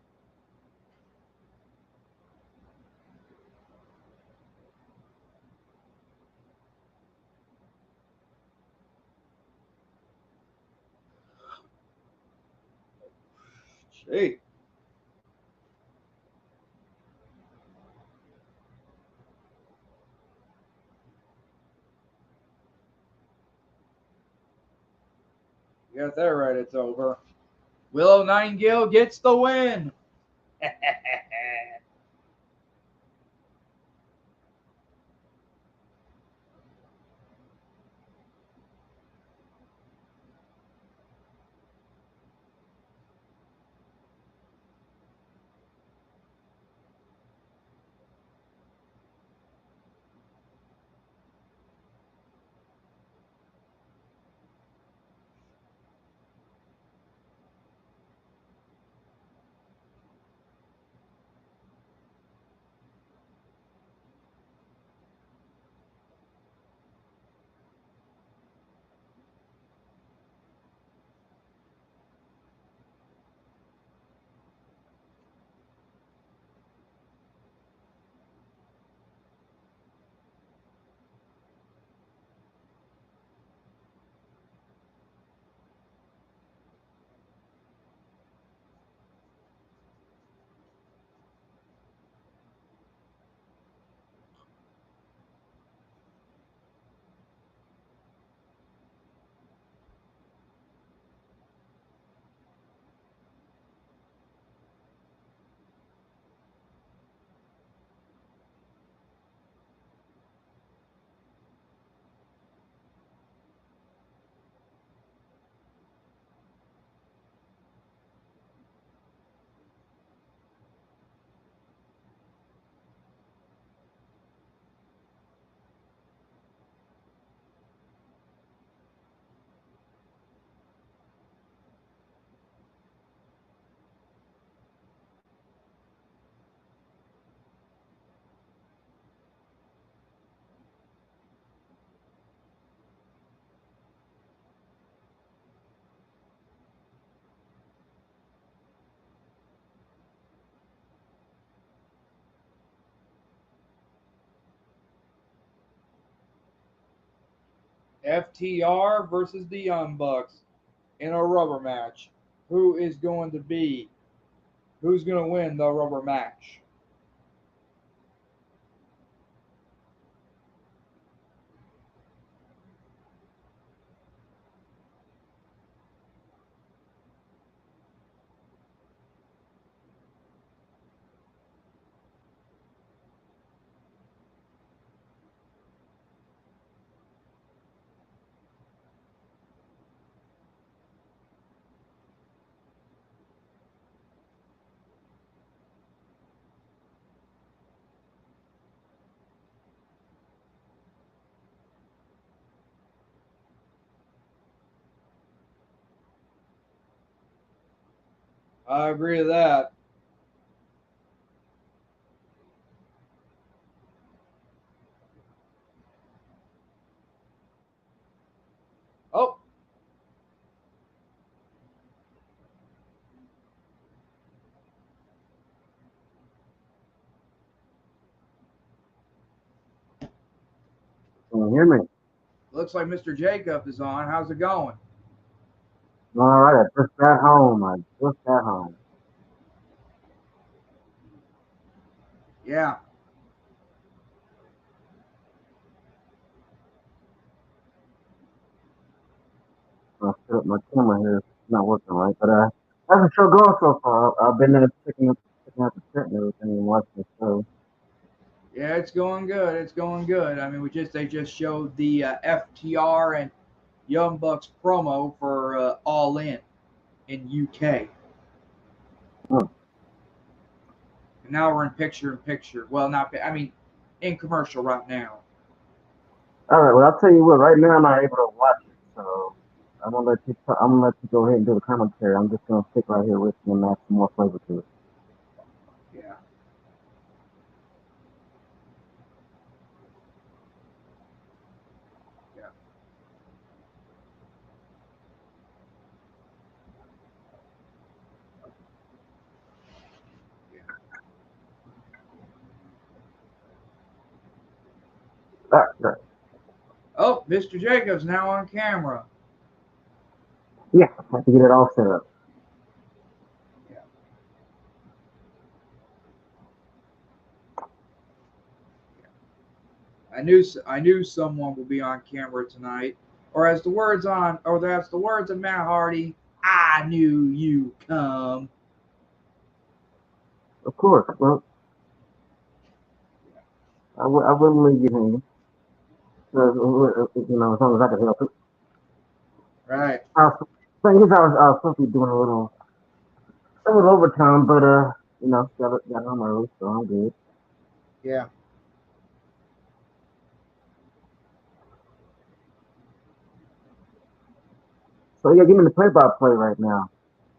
Speaker 2: Gee. You got that right, it's over. Willow Nightingale gets the win. FTR versus the Young Bucks in a rubber match. Who is going to be? Who's going to win the rubber match? I agree with that. Oh,
Speaker 3: Can you hear me?
Speaker 2: looks like Mr. Jacob is on. How's it going?
Speaker 3: All right, I just got home. I just got home.
Speaker 2: Yeah.
Speaker 3: I set up my camera here. It's not working right, but how's the show going so far? I've been there checking out the set and everything and watching the show.
Speaker 2: Yeah, it's going good. It's going good. I mean, they just showed the FTR and Young Bucks promo for All in UK.
Speaker 3: Hmm.
Speaker 2: And now we're in picture. Well, not I mean, in commercial right now.
Speaker 3: All right, well I'll tell you what. Right now I'm not able to watch it, so I'm gonna let you go ahead and do the commentary. I'm just gonna stick right here with you and add some more flavor to it.
Speaker 2: Yeah. Yeah. Yeah.
Speaker 3: All right, all right.
Speaker 2: Oh, Mr. Jacobs now on camera.
Speaker 3: Yeah, I have to get it all set up.
Speaker 2: Yeah. I knew someone would be on camera tonight. Or as the words of Matt Hardy, I knew you come.
Speaker 3: Of course. Well, I wouldn't leave you hanging. As long as I can help it.
Speaker 2: Right.
Speaker 3: Thing is, I was supposed to be doing a little overtime, but got home early, so I'm good.
Speaker 2: Yeah.
Speaker 3: So yeah, give me the play-by-play right now.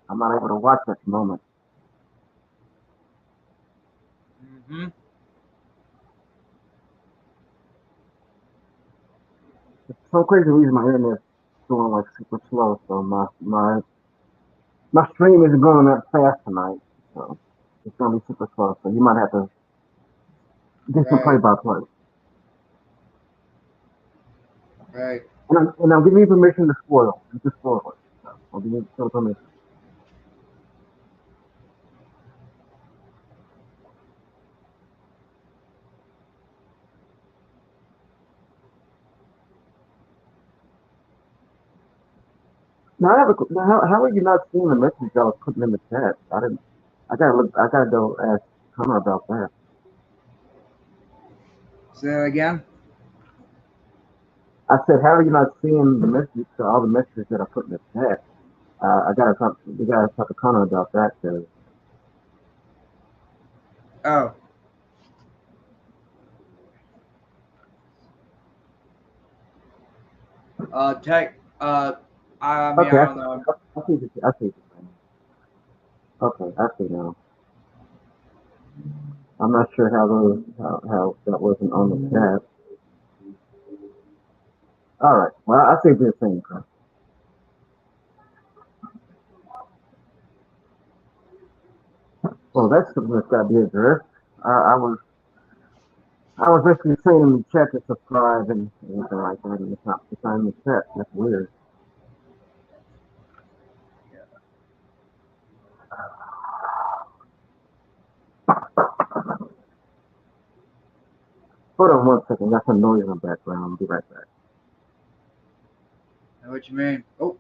Speaker 3: I'm not able to watch at the moment.
Speaker 2: Hmm.
Speaker 3: For some crazy reason, my internet's going like super slow, so my stream isn't going that fast tonight. So it's gonna be super slow. So you might have to get some
Speaker 2: Right.
Speaker 3: play-by-play.
Speaker 2: Right.
Speaker 3: And I'm giving you permission to spoil. To spoil it. So I'll give you some permission. Now, how are you not seeing the message I was putting in the chat? I didn't. I gotta look. I gotta go ask Connor about that.
Speaker 2: Say that again.
Speaker 3: I said, how are you not seeing the message? All the messages that I put in the chat. I gotta talk. We gotta talk to Connor about that. Cause
Speaker 2: Oh. Tech. I mean,
Speaker 3: okay,
Speaker 2: I don't know.
Speaker 3: I see what you're saying. Okay, I see now. I'm not sure how that wasn't on the chat. All right. Well, I see what you're saying, Chris. Well, that's something that's gotta be addressed. I was. I was actually saying in the chat to subscribe and anything like that, and it's not in the chat. That's weird. Hold on one second. Got some noise in the background. I'll be right back.
Speaker 2: I know what you mean. Oh,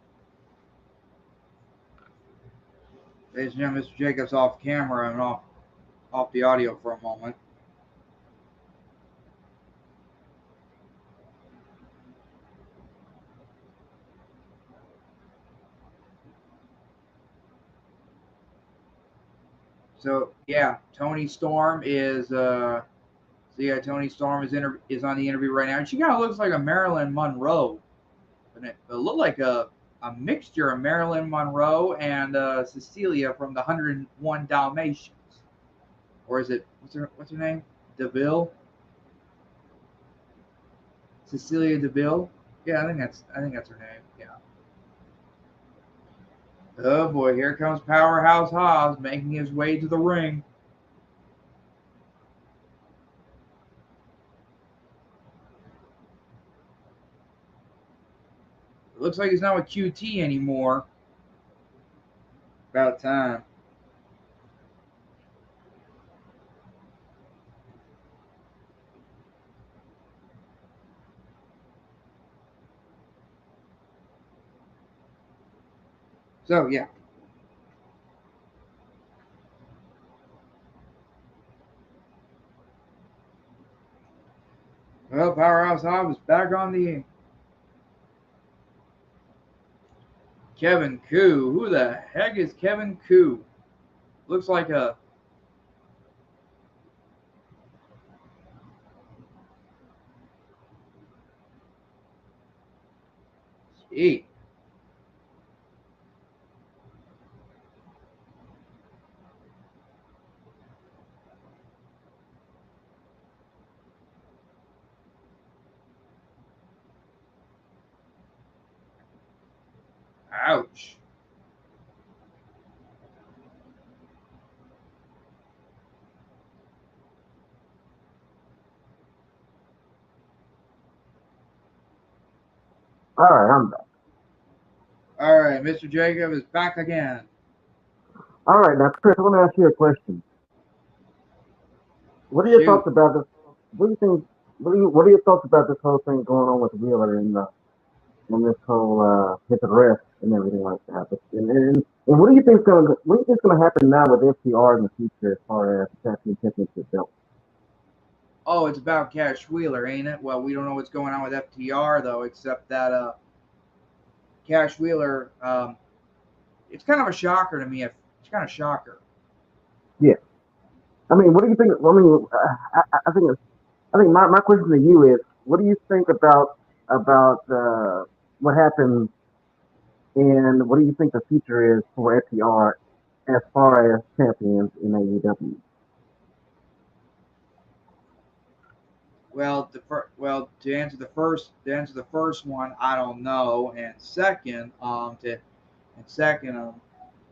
Speaker 2: ladies and gentlemen, Mr. Jacobs off camera and off the audio for a moment. So yeah, Tony Storm is Tony Storm is on the interview right now, and she kind of looks like a Marilyn Monroe, doesn't it? It looked like a mixture of Marilyn Monroe and Cecilia from the 101 Dalmatians, or is it what's her name? DeVille, Cecilia DeVille. Yeah, I think that's her name. Yeah. Oh boy, here comes Powerhouse Hobbs making his way to the ring. It looks like he's not with QT anymore. About time. So yeah. Well, Powerhouse Hobbs is back on the Kevin Koo. Who the heck is Kevin Koo? Looks like a gee. Ouch.
Speaker 3: All right, I'm back.
Speaker 2: All right, Mr. Jacob is back again.
Speaker 3: All right, now Chris, I want to ask you a question. What are your
Speaker 2: Shoot.
Speaker 3: thoughts about this? What do you think? What are your thoughts about this whole thing going on with Wheeler and this whole his arrest and everything like that? And what do you think's gonna happen now with FTR in the future as far as the champion championship belt?
Speaker 2: Oh, it's about Cash Wheeler, ain't it? Well, we don't know what's going on with FTR though, except that Cash Wheeler. It's kind of a shocker to me. It's kind of a shocker.
Speaker 3: Yeah, I mean, what do you think? I mean, I think my question to you is, what do you think about what happened, and what do you think the future is for FTR as far as champions in AEW?
Speaker 2: Well, to answer the first one, I don't know. And second,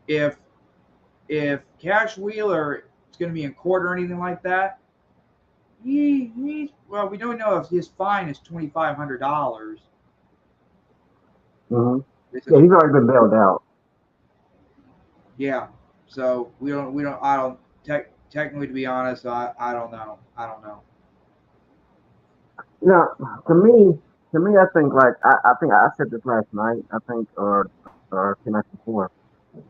Speaker 2: if Cash Wheeler is going to be in court or anything like that, well, we don't know if his fine is $2,500.
Speaker 3: Hmm. Yeah, he's already been bailed out.
Speaker 2: Yeah, so I don't technically, to be honest, I don't know.
Speaker 3: Now, to me, I think I think I said this last night. I think or two nights before.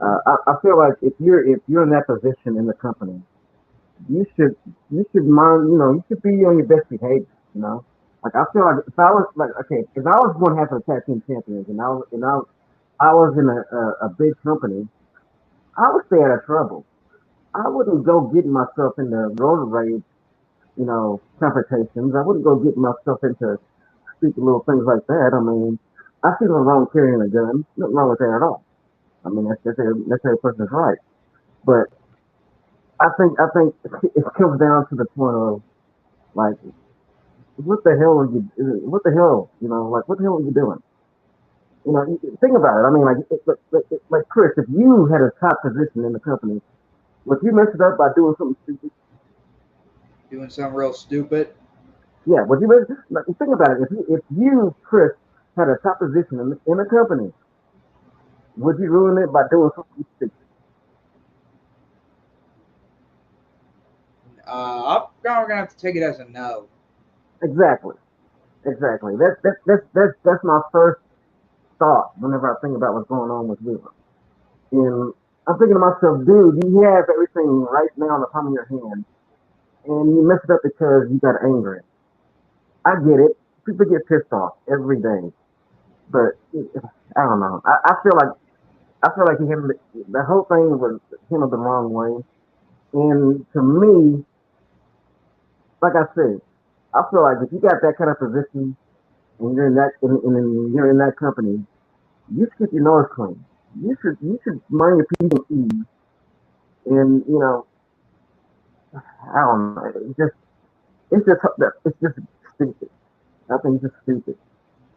Speaker 3: I feel like if you're in that position in the company, you should mind, you should be on your best behavior. Like I feel like if I was like okay, if I was one half of the tag team champions I was in a big company, I would stay out of trouble. I wouldn't go getting myself into road rage, confrontations. I wouldn't go getting myself into stupid little things like that. I mean, I see nothing wrong with carrying a gun. Nothing wrong with that at all. I mean, that's every person's right. But I think it comes down to the point of like, what the hell are you? What the hell? Like what the hell are you doing? Think about it. I mean, like Chris, if you had a top position in the company, would you mess it up by doing something stupid?
Speaker 2: Doing something real stupid.
Speaker 3: Yeah, would you like, think about it? If you Chris had a top position in a company, would you ruin it by doing something stupid?
Speaker 2: I'm gonna have to take it as a no.
Speaker 3: Exactly, exactly. That's my first thought whenever I think about what's going on with Wheeler. And I'm thinking to myself, dude, you have everything right now in the palm of your hand, and you messed it up because you got angry. I get it. People get pissed off every day, but I don't know. I feel like he handled the whole thing was handled the wrong way. And to me, like I said, I feel like if you got that kind of position and you're in that company, you should keep your nose clean. You should mind your P's and E's. And I don't know. It's just stupid. I think it's just stupid.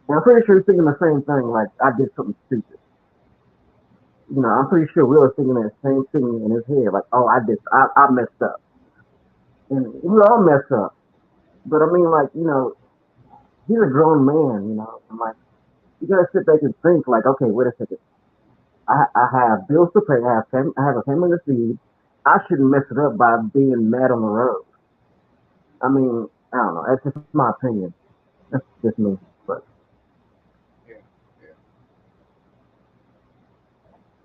Speaker 3: And I'm pretty sure he's thinking the same thing. Like I did something stupid. I'm pretty sure Will is thinking that same thing in his head. Like, oh, I messed up, and we all mess up. But I mean, like, he's a grown man. And like you gotta sit back and think. Like, okay, wait a second. I have bills to pay. I have a family to feed. I shouldn't mess it up by being mad on the road. I mean, I don't know. That's just my opinion. That's just me. But
Speaker 2: Yeah, yeah,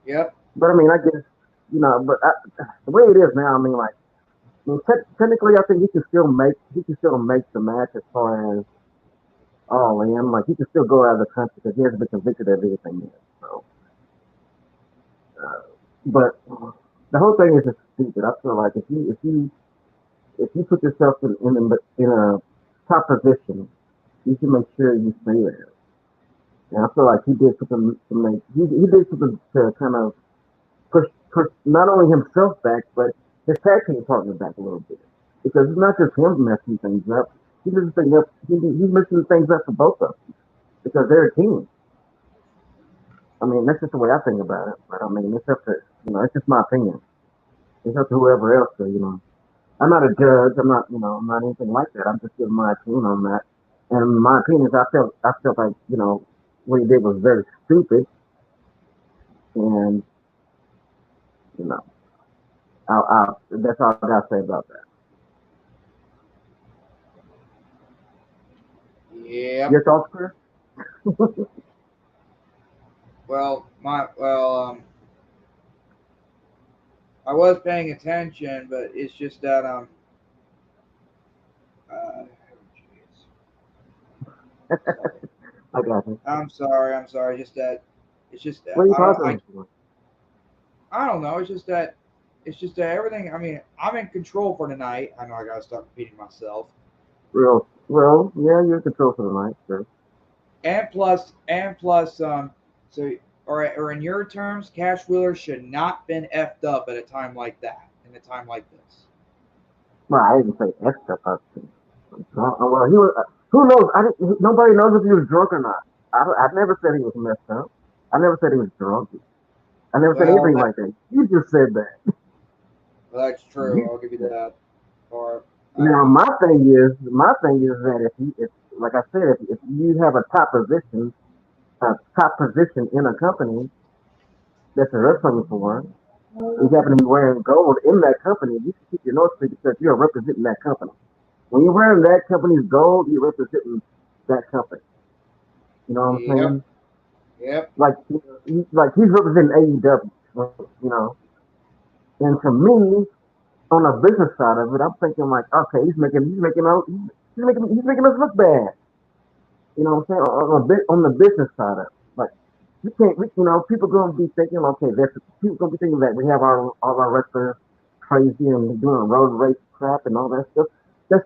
Speaker 2: yep.
Speaker 3: but I mean, I guess But the way it is now, I mean, like, technically, I think he can still make the match as far as all in. Like, he can still go out of the country because he hasn't been convicted of anything yet. So, but the whole thing is just stupid. I feel like if you put yourself in a top position, you should make sure you stay there. And I feel like he did something to make he did something to kind of push not only himself back, but his tag team partner back a little bit. Because it's not just him messing things up. He's messing things up for both of them because they're a team. I mean, that's just the way I think about it. But I mean, it's up to it's just my opinion. It's up to whoever else to. I'm not a judge. I'm not anything like that. I'm just giving my opinion on that. And my opinion is, I felt like what he did was very stupid, and you know, that's all I gotta say about that.
Speaker 2: Yep.
Speaker 3: Your thoughts, Chris?
Speaker 2: Well, I was paying attention, but it's just that uh, jeez. Sorry.
Speaker 3: I got you.
Speaker 2: I'm sorry. I'm sorry. Just that. It's just
Speaker 3: What
Speaker 2: that
Speaker 3: are you
Speaker 2: I don't.
Speaker 3: talking about?
Speaker 2: I don't know. It's just that. It's just that everything. I mean, I'm in control for tonight. I know I gotta stop repeating myself.
Speaker 3: Real, well, yeah, you're in control for the night, sure.
Speaker 2: And plus, so or in your terms, Cash Wheeler should not been effed up at a time like that. In a time like this.
Speaker 3: Well, I didn't say extra person. Well, he was. Who knows? Nobody knows if he was drunk or not. I never said he was messed up. I never said he was drunk. I never said
Speaker 2: Well,
Speaker 3: anything like that. You just said that.
Speaker 2: that's true.
Speaker 3: You
Speaker 2: I'll give you
Speaker 3: said that.
Speaker 2: that. Or I don't
Speaker 3: Now,
Speaker 2: know.
Speaker 3: my thing is that if like I said, if you have a top position in a company that you're wrestling for, you happen to be wearing gold in that company, you should keep your nose clean because you're representing that company. When you're wearing that company's gold, you're representing that company. You know what I'm
Speaker 2: Yep.
Speaker 3: saying?
Speaker 2: Yep.
Speaker 3: Like he's representing AEW. And to me, on the business side of it, I'm thinking like, okay, he's making us look bad. You know what I'm saying? On the business side of it, like we can't, people gonna be thinking, okay, people gonna be thinking that we have all our wrestlers crazy and doing road race crap and all that stuff. That's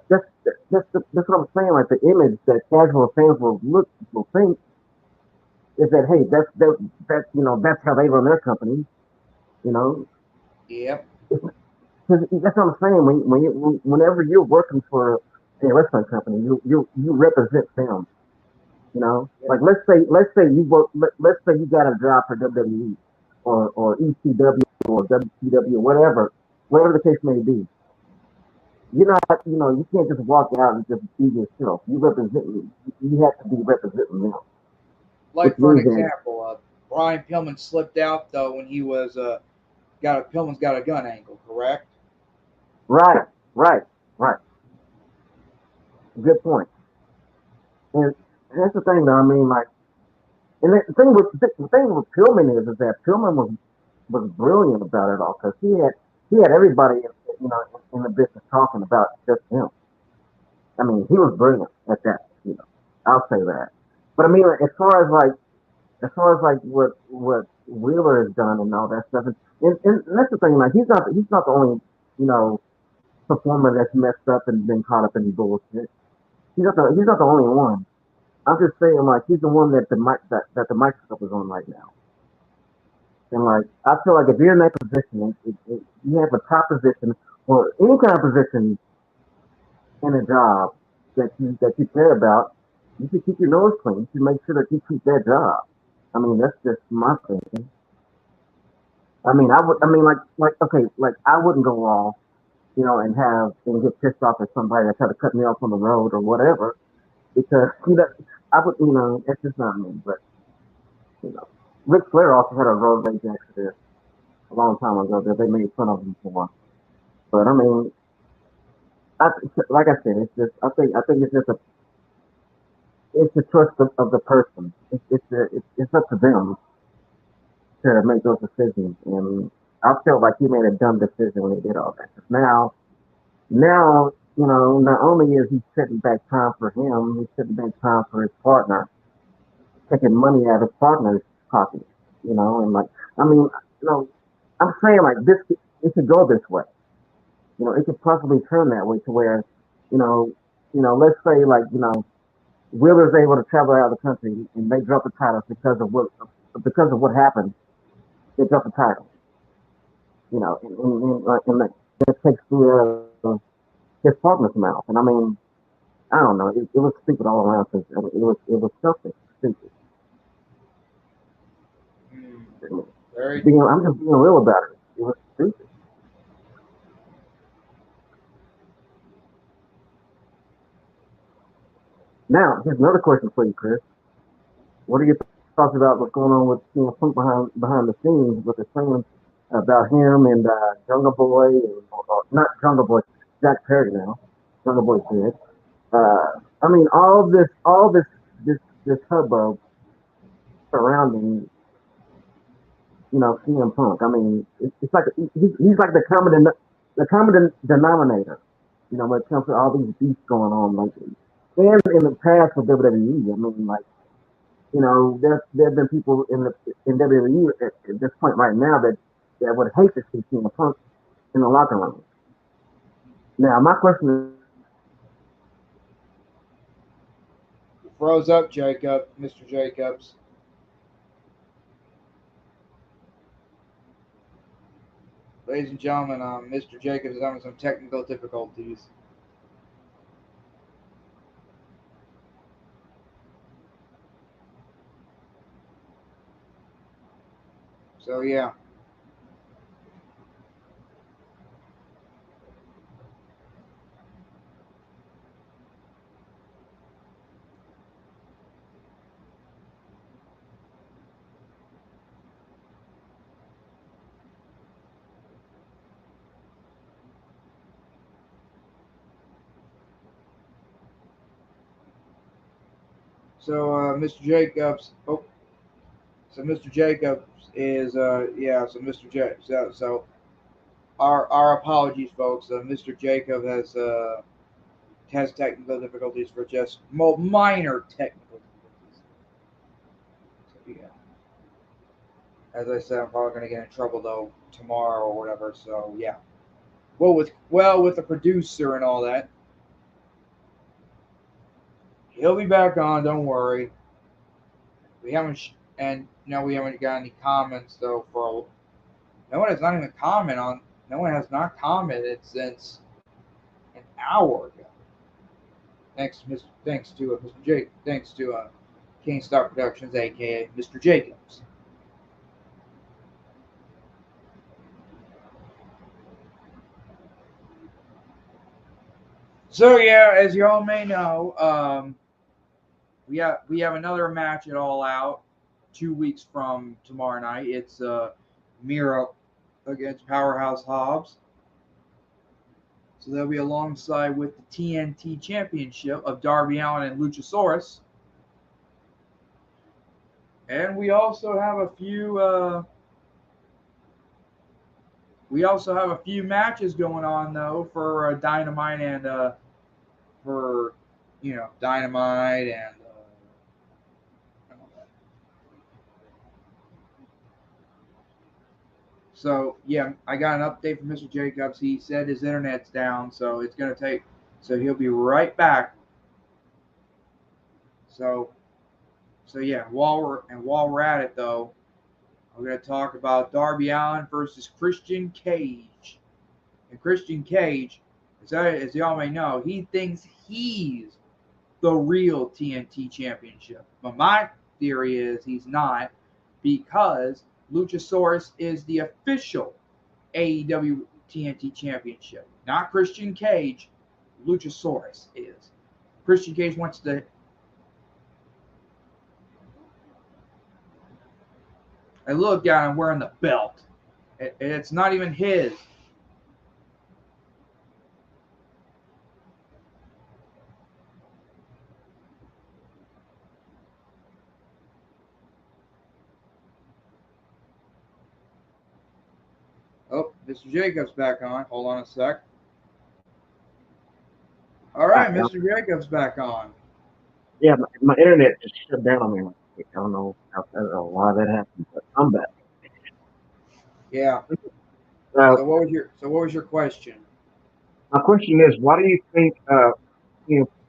Speaker 3: what I'm saying. Like the image that casual fans will think is that hey, that's how they run their company. You know,
Speaker 2: Yep.
Speaker 3: 'Cause that's what I'm saying. Whenever you're working for a wrestling company, you represent them.
Speaker 2: Yep.
Speaker 3: Like let's say let's say you got a job for WWE or ECW or WCW, whatever the case may be. you're not, you can't just walk out and just be yourself. You have to be representing them, which
Speaker 2: Like for an
Speaker 3: means that,
Speaker 2: example, Brian Pillman slipped out though when he was Pillman's got a gun angle, correct?
Speaker 3: right, right, right. Good point. And that's the thing, though. I mean, like, and the thing with Pillman is that Pillman was brilliant about it all because he had everybody, in the business talking about just him. I mean, he was brilliant at that. I'll say that. But I mean, as far as like what Wheeler has done and all that stuff, and that's the thing. Like, he's not the only you know performer that's messed up and been caught up in bullshit. He's not the only one. I'm just saying, like, he's the one that the microscope is on right now. And like, I feel like if you're in that position, you have a top position or any kind of position in a job that you care about, you should keep your nose clean. You should make sure that you keep that job. I mean, that's just my thinking. I mean, I would. I mean, like, okay, like, I wouldn't go off, and get pissed off at somebody that tried to cut me off on the road or whatever, because I would, it's just not me. But you know, Ric Flair also had a road rage accident a long time ago that they made fun of him for. But I mean, I, like I said, I think it's the choice of the person. It's up to them to make those decisions. And I felt like he made a dumb decision when he did all that. 'Cause now, not only is he setting back time for him, he's setting back time for his partner, taking money out of his partner's pocket. And like, I mean, you know, I'm saying, like, it could go this way. It could possibly turn that way to where, you know, let's say, like, Wheeler's able to travel out of the country and they drop the titles because of what happened. They drop the title, and that takes his partner's mouth. And I mean, I don't know. It was stupid all around. Cause it was selfish, stupid.
Speaker 2: Hmm. Very.
Speaker 3: I'm just being real about it. It was stupid. Now, here's another question for you, Chris. What are your thoughts about what's going on with Punk behind the scenes with the saying about him and Jungle Boy, or not Jungle Boy, Jack Perry now. Jungle Boy said. I mean, this hubbub surrounding CM Punk. I mean, it's like he's like the common denominator. When it comes to all these beefs going on lately, and in the past with WWE. I mean, like, there have been people in WWE at this point right now that would hate to see CM Punk in the locker room. Now, my question is,
Speaker 2: You froze up, Jacob, Mr. Jacobs. Ladies and gentlemen, Mr. Jacobs is having some technical difficulties. So yeah. So Mr. Jacobs. Oh, so Mr. Jacobs is yeah. So Mr. J. So our apologies, folks. Mr. Jacob has technical difficulties for just minor technical difficulties. So yeah. As I said, I'm probably gonna get in trouble though tomorrow or whatever. So yeah. With the producer and all that, he'll be back on. Don't worry. We haven't and no, we haven't got any comments though no one has not even commented on. No one has not commented since an hour ago. Thanks to Mr. Jake. Thanks to King Star Productions, aka Mr. Jacobs. So yeah, as you all may know, we have another match at All Out 2 weeks from tomorrow night. It's Mira against Powerhouse Hobbs. So they'll be alongside with the TNT Championship of Darby Allin and Luchasaurus. And we also have a few matches going on though for Dynamite and for Dynamite and so yeah, I got an update from Mr. Jacobs. He said his internet's down, so it's gonna take. So he'll be right back. So yeah, while we're at it though, we're gonna talk about Darby Allin versus Christian Cage. And Christian Cage, as y'all may know, he thinks he's the real TNT championship. But my theory is he's not, because Luchasaurus is the official AEW TNT championship. Not Christian Cage. Luchasaurus is. Christian Cage wants to. I look down and wearing the belt. It's not even his. Oh, Mr. Jacobs back on. Hold on a sec. All right, Mr. Jacobs back on.
Speaker 3: Yeah, my internet just shut down on me. I don't know why that happened, but I'm back.
Speaker 2: Yeah.
Speaker 3: Uh,
Speaker 2: So what was your question?
Speaker 3: my question is, why do you think?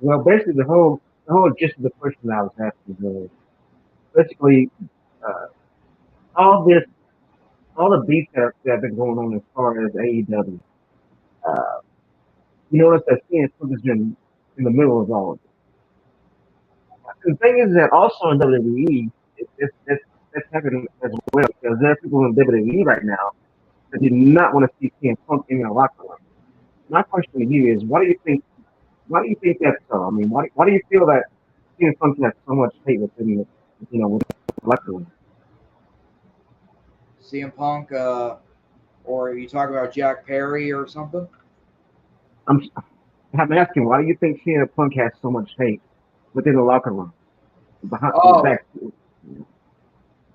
Speaker 3: Well, basically the whole gist of the question I was asking was basically uh, all this, all the beef that have been going on as far as AEW. Uh, you notice that CM Punk has been in the middle of all of it. The thing is that also in WWE, it's happening as well because there are people in WWE right now that do not want to see CM Punk in their locker room. My question to you is, why do you think? Why do you think that's so? I mean, why do you feel that CM Punk has so much hate within within the locker room?
Speaker 2: CM Punk, or you talk about Jack Perry or something?
Speaker 3: I'm I'm asking, why do you think CM Punk has so much hate within the locker room? Behind the
Speaker 2: Oh,
Speaker 3: back,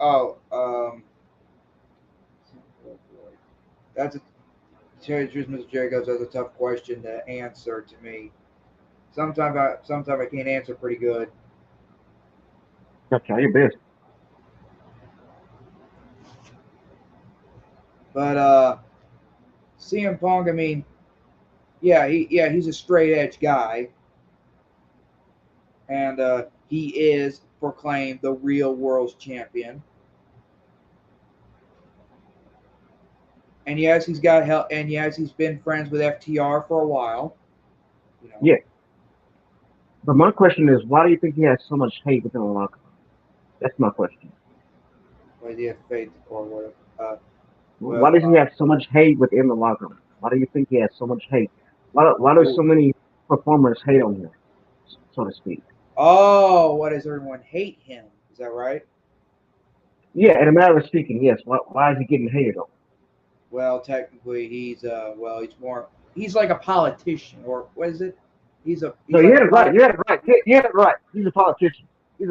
Speaker 2: oh, that's a tell you the truth, Mr. Jacobs. That's a tough question to answer to me. Sometimes I can't answer pretty good.
Speaker 3: okay, your best.
Speaker 2: But CM Punk, I mean, he's a straight edge guy, and he is proclaimed the real world's champion. And yes, he's got help, and yes, he's been friends with FTR for a while.
Speaker 3: Yeah, but my question is, why do you think he has so much hate within the locker room? That's my question.
Speaker 2: Why do you have faith or whatever?
Speaker 3: Why does he have so much hate within the locker room? Why do you think he has so much hate? Why do so many performers hate on him, so to speak?
Speaker 2: Oh, why does everyone hate him? Is that right?
Speaker 3: Yeah, in a matter of speaking, yes. Why is he getting hated on?
Speaker 2: Well, technically, he's like a politician, or what is it?
Speaker 3: No,
Speaker 2: He's
Speaker 3: you
Speaker 2: like a
Speaker 3: had it right. You had it right. You had it right. He's a politician. You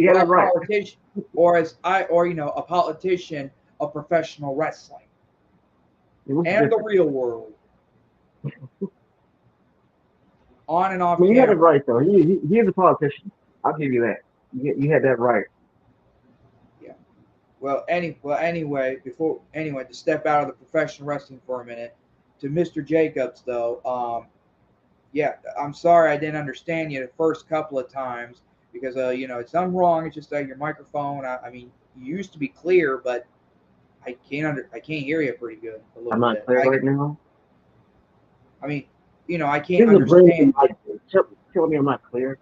Speaker 3: had it right.
Speaker 2: politician, or a politician of professional wrestling and the real world, on and off
Speaker 3: I mean, you had it
Speaker 2: camera.
Speaker 3: right though. He is a politician. I'll give you that. You had that right.
Speaker 2: Yeah. Anyway, to step out of the professional wrestling for a minute, to Mr. Jacobs though, yeah, I'm sorry I didn't understand you the first couple of times because it's nothing wrong. It's just that your microphone. I mean, you used to be clear, but I can't hear you pretty good a
Speaker 3: I'm
Speaker 2: little
Speaker 3: not
Speaker 2: bit.
Speaker 3: clear right now.
Speaker 2: I mean, I
Speaker 3: This
Speaker 2: can't
Speaker 3: is a brand new
Speaker 2: understand.
Speaker 3: mic. Tell me I'm not clear.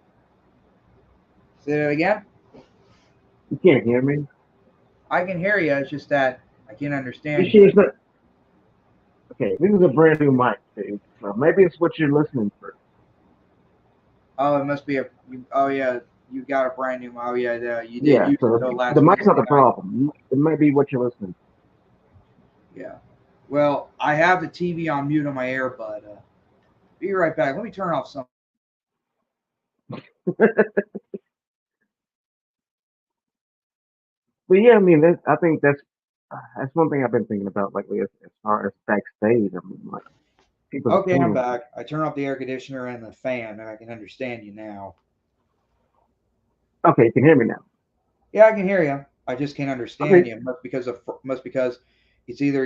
Speaker 2: Say that again.
Speaker 3: You can't hear me.
Speaker 2: I can hear you. It's just that I can't
Speaker 3: You
Speaker 2: understand
Speaker 3: sure
Speaker 2: you.
Speaker 3: it's not? Okay, this is a brand new mic, dude. So maybe it's what you're listening for.
Speaker 2: Oh, it must be a. Oh yeah, you got a brand new. Oh yeah, you did
Speaker 3: Yeah,
Speaker 2: use it
Speaker 3: so
Speaker 2: though
Speaker 3: the
Speaker 2: last
Speaker 3: mic's not
Speaker 2: Wednesday
Speaker 3: the
Speaker 2: night.
Speaker 3: problem. It might be what you're listening
Speaker 2: Yeah. Well, I have the TV on mute on my earbud. Be right back. Let me turn off some.
Speaker 3: to. But yeah, I mean, I think that's one thing I've been thinking about lately as far as backstage. I mean, like people's
Speaker 2: Okay, I'm
Speaker 3: opinions.
Speaker 2: back. I turned off the air conditioner and the fan, and I can understand you now.
Speaker 3: Okay, you can hear me now.
Speaker 2: Yeah, I can hear you. I just can't understand
Speaker 3: Okay,
Speaker 2: you. Must because it's either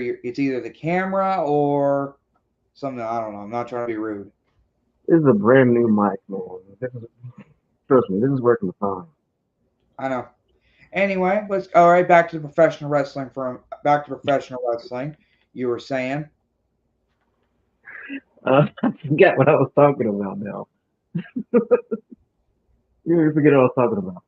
Speaker 2: the camera or something. I don't know. I'm not trying to be rude.
Speaker 3: this is a brand new mic, man. Trust me, this is working fine.
Speaker 2: I know. Anyway, let's all right back to professional wrestling. Back to professional wrestling. You were saying.
Speaker 3: I forgot what I was talking about now. You forget what I was talking about.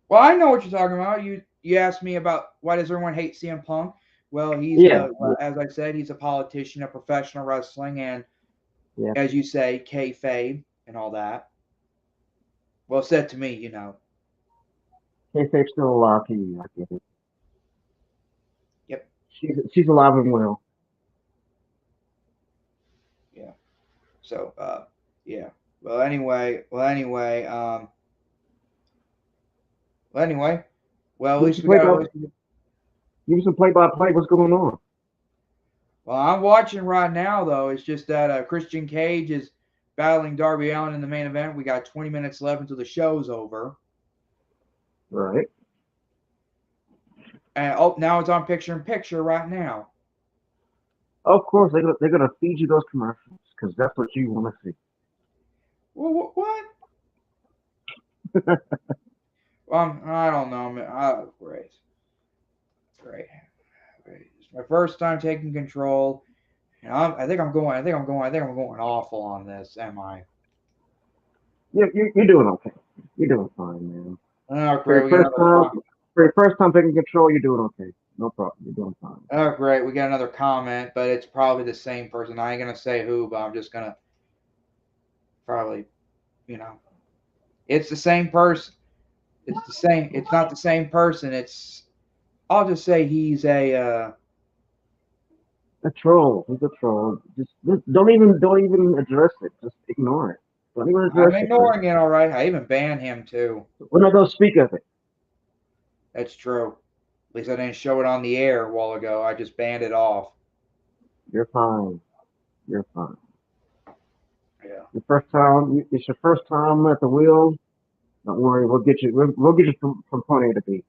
Speaker 2: Well, I know what you're talking about. You asked me about why does everyone hate CM Punk? Well,
Speaker 3: Yeah, yeah,
Speaker 2: as I said, he's a politician of professional wrestling, and
Speaker 3: yeah.
Speaker 2: as you say, kayfabe and all that. Well, said to me, you know.
Speaker 3: K-Fabe's still alive to you. I get it.
Speaker 2: Yep.
Speaker 3: She's alive and well.
Speaker 2: Yeah. So, yeah. Well, anyway. Well, at
Speaker 3: Give us
Speaker 2: least
Speaker 3: some
Speaker 2: we
Speaker 3: play
Speaker 2: got.
Speaker 3: by
Speaker 2: At least we,
Speaker 3: give us some play by play. What's going on?
Speaker 2: well, I'm watching right now though. It's just that Christian Cage is battling Darby Allin in the main event. We got 20 minutes left until the show's over.
Speaker 3: Right.
Speaker 2: And oh, now it's on picture in picture right now.
Speaker 3: Of course, they're gonna feed you those commercials because that's what you want to see.
Speaker 2: Well, what? I don't know, man. Great, great, great. It's my first time taking control, and I think I'm going. I think I'm going awful on this. Am I?
Speaker 3: You're doing okay. You're doing fine, man.
Speaker 2: Oh,
Speaker 3: For
Speaker 2: great.
Speaker 3: your
Speaker 2: We got
Speaker 3: first
Speaker 2: another.
Speaker 3: time, for your first time taking control, you're doing okay. No problem. You're doing fine.
Speaker 2: Oh, great. We got another comment, but it's probably the same person. I ain't gonna say who, but I'm just gonna probably, you know, it's the same person. It's the same. It's not the same person. It's. I'll just say he's a.
Speaker 3: A troll. He's a troll. Just don't even address it. Just ignore it. Don't even
Speaker 2: I'm
Speaker 3: address it, man.
Speaker 2: ignoring it. All right. I even ban him too.
Speaker 3: We're not gonna speak of it.
Speaker 2: That's true. At least I didn't show it on the air a while ago. I just banned it off.
Speaker 3: You're fine. You're fine.
Speaker 2: Yeah.
Speaker 3: Your first time. It's your first time at the wheel. Don't worry. We'll get you. We'll get you from point A to B.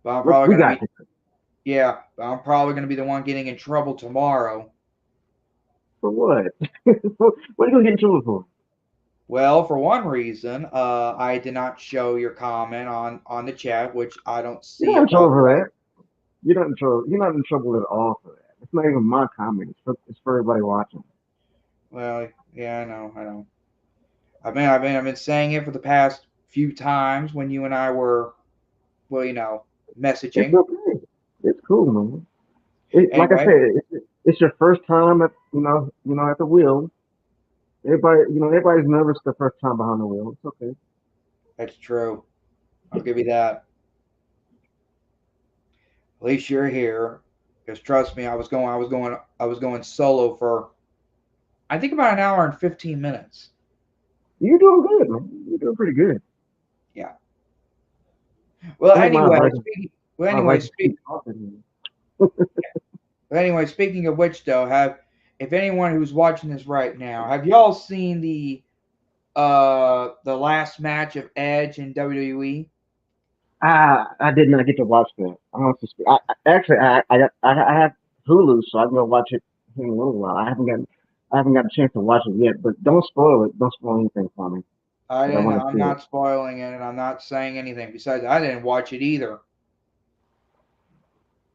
Speaker 2: But I'm probably
Speaker 3: We
Speaker 2: gonna
Speaker 3: got
Speaker 2: be.
Speaker 3: you.
Speaker 2: Yeah. But I'm probably gonna be the one getting in trouble tomorrow.
Speaker 3: For what? What are you gonna get in trouble for?
Speaker 2: Well, for one reason, I did not show your comment on the chat, which I don't
Speaker 3: You're
Speaker 2: see
Speaker 3: not in
Speaker 2: it by
Speaker 3: trouble
Speaker 2: the
Speaker 3: for
Speaker 2: way.
Speaker 3: that. You're not in trouble. You're not in trouble at all for that. It's not even my comment. It's for everybody watching.
Speaker 2: Well, yeah, I know, I know. I've been saying it for the past few times when you and I were, well,
Speaker 3: It's
Speaker 2: messaging.
Speaker 3: okay. It's cool, man. Like I
Speaker 2: Anyway,
Speaker 3: said, it's your first time at at the wheel. Everybody's nervous the first time behind the wheel. It's okay.
Speaker 2: that's true. I'll give you that. At least you're here. Because trust me, I was going solo for I think about an hour and 15 minutes.
Speaker 3: You're doing good, man. You're doing pretty good.
Speaker 2: Yeah. Well,
Speaker 3: I think my
Speaker 2: anyway,
Speaker 3: advice is
Speaker 2: speaking. Well,
Speaker 3: my
Speaker 2: anyway,
Speaker 3: advice is
Speaker 2: speak.
Speaker 3: keep talking.
Speaker 2: Well, anyway, speaking of which, though, if anyone who's watching this right now, have y'all seen the last match of Edge in WWE?
Speaker 3: I did not get to watch that. Honestly, actually I have Hulu, so I'm gonna watch it in a little while. I haven't got a chance to watch it yet. But don't spoil it. Don't spoil anything for me.
Speaker 2: I
Speaker 3: But I
Speaker 2: didn't.
Speaker 3: want to
Speaker 2: I'm
Speaker 3: see it.
Speaker 2: not spoiling it, and I'm not saying anything. Besides, I didn't watch it either.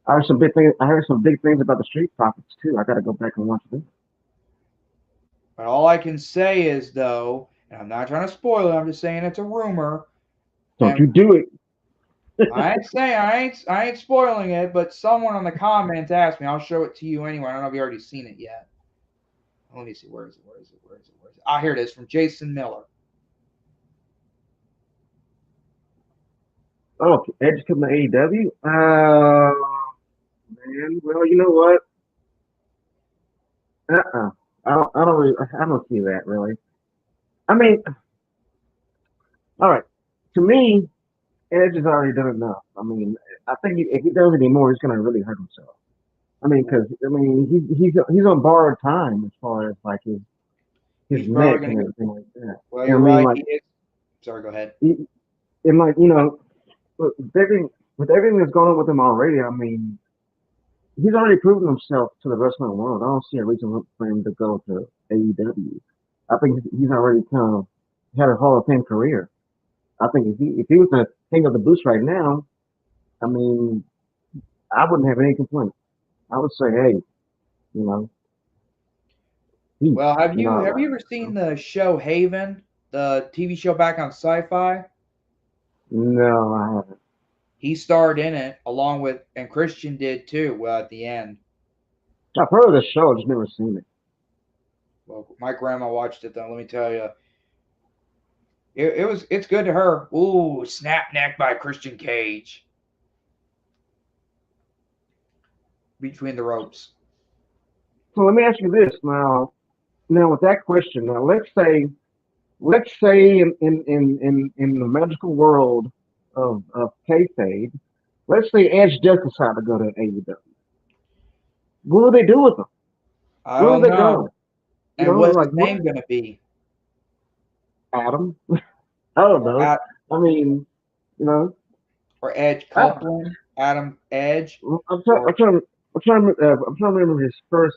Speaker 3: I heard some big things about the Street Profits too. I got to go back and watch them.
Speaker 2: But all I can say is, though, and I'm not trying to spoil it. I'm just saying it's a rumor,
Speaker 3: Don't
Speaker 2: and
Speaker 3: you do it.
Speaker 2: I ain't spoiling it. But someone on the comments asked me. I'll show it to you anyway. I don't know if you already seen it yet. Let me see. Where is it? Where is it? Where is it? Where is it? Ah, here it is from Jason Miller.
Speaker 3: Oh, Edge coming to AEW? Man, well, you know what? Uh-uh. I don't see that really. I mean, all right. To me, Edge has already done enough. I mean, I think if he does any more, he's going to really hurt himself. I mean, because he's on borrowed time as far as like his
Speaker 2: He's probably
Speaker 3: neck
Speaker 2: going
Speaker 3: and
Speaker 2: to get.
Speaker 3: everything like that.
Speaker 2: Well,
Speaker 3: And I
Speaker 2: you're
Speaker 3: mean,
Speaker 2: right.
Speaker 3: like,
Speaker 2: He is. Sorry, go ahead.
Speaker 3: he, and like with everything that's going on with him already, I mean, he's already proven himself to the wrestling world. I don't see a reason for him to go to AEW. I think he's already kind of had a Hall of Fame career. I think if he was the king of the boost right now, I mean, I wouldn't have any complaints. I would say, hey, you know, peace.
Speaker 2: Well, have
Speaker 3: You
Speaker 2: you
Speaker 3: know,
Speaker 2: have you ever seen the show Haven, the TV show back on Sci-Fi?
Speaker 3: no, I haven't.
Speaker 2: He starred in it along with, and Christian did too. Well, at the end.
Speaker 3: I've heard of the show, just never seen it.
Speaker 2: Well, my grandma watched it though. Let me tell you, it's good to her. Ooh, snap neck by Christian Cage between the ropes.
Speaker 3: So let me ask you this now. Now with that question, now let's say in the magical world of kayfabe, let's say Edge does decide to go to AEW. What do they do with him?
Speaker 2: I
Speaker 3: Where do
Speaker 2: don't
Speaker 3: they
Speaker 2: know.
Speaker 3: go? You
Speaker 2: And
Speaker 3: know,
Speaker 2: what's
Speaker 3: like
Speaker 2: his
Speaker 3: what?
Speaker 2: name gonna be?
Speaker 3: Adam? I don't
Speaker 2: Or
Speaker 3: know. I mean, you know,
Speaker 2: or Edge
Speaker 3: I,
Speaker 2: Copeland, Adam Edge,
Speaker 3: I'm trying.
Speaker 2: or
Speaker 3: I'm trying. I'm trying to remember his first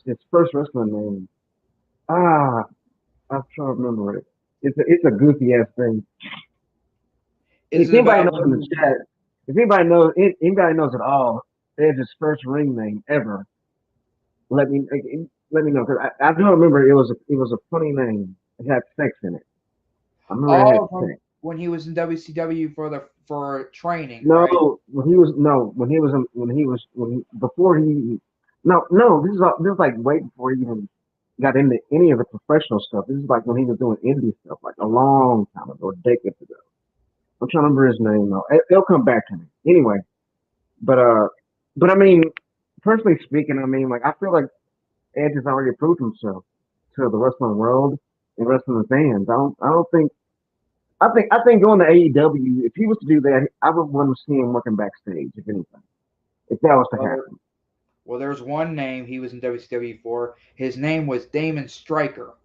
Speaker 3: wrestling name. Ah, I'm trying to remember it. It's a goofy ass thing.
Speaker 2: is
Speaker 3: If
Speaker 2: it
Speaker 3: anybody
Speaker 2: about
Speaker 3: knows in the
Speaker 2: when?
Speaker 3: chat, if anybody knows at all, Edge's first ring name ever, let me know because I do remember it was a funny name. It had sex in it. I remember it had
Speaker 2: Oh,
Speaker 3: sex.
Speaker 2: when he was in WCW for training, right?
Speaker 3: No, before he no this is like way before he even got into any of the professional stuff. This is like when he was doing indie stuff like a long time ago, decades ago. I'm trying to remember his name though. It'll come back to me anyway. But but I mean, personally speaking, I mean, like I feel like Edge has already proved himself to the wrestling world and wrestling fans. I think going to AEW, if he was to do that, I would want to see him working backstage, if anything. If that was to
Speaker 2: Well,
Speaker 3: happen.
Speaker 2: there's one name he was in WCW for. His name was Damon Stryker.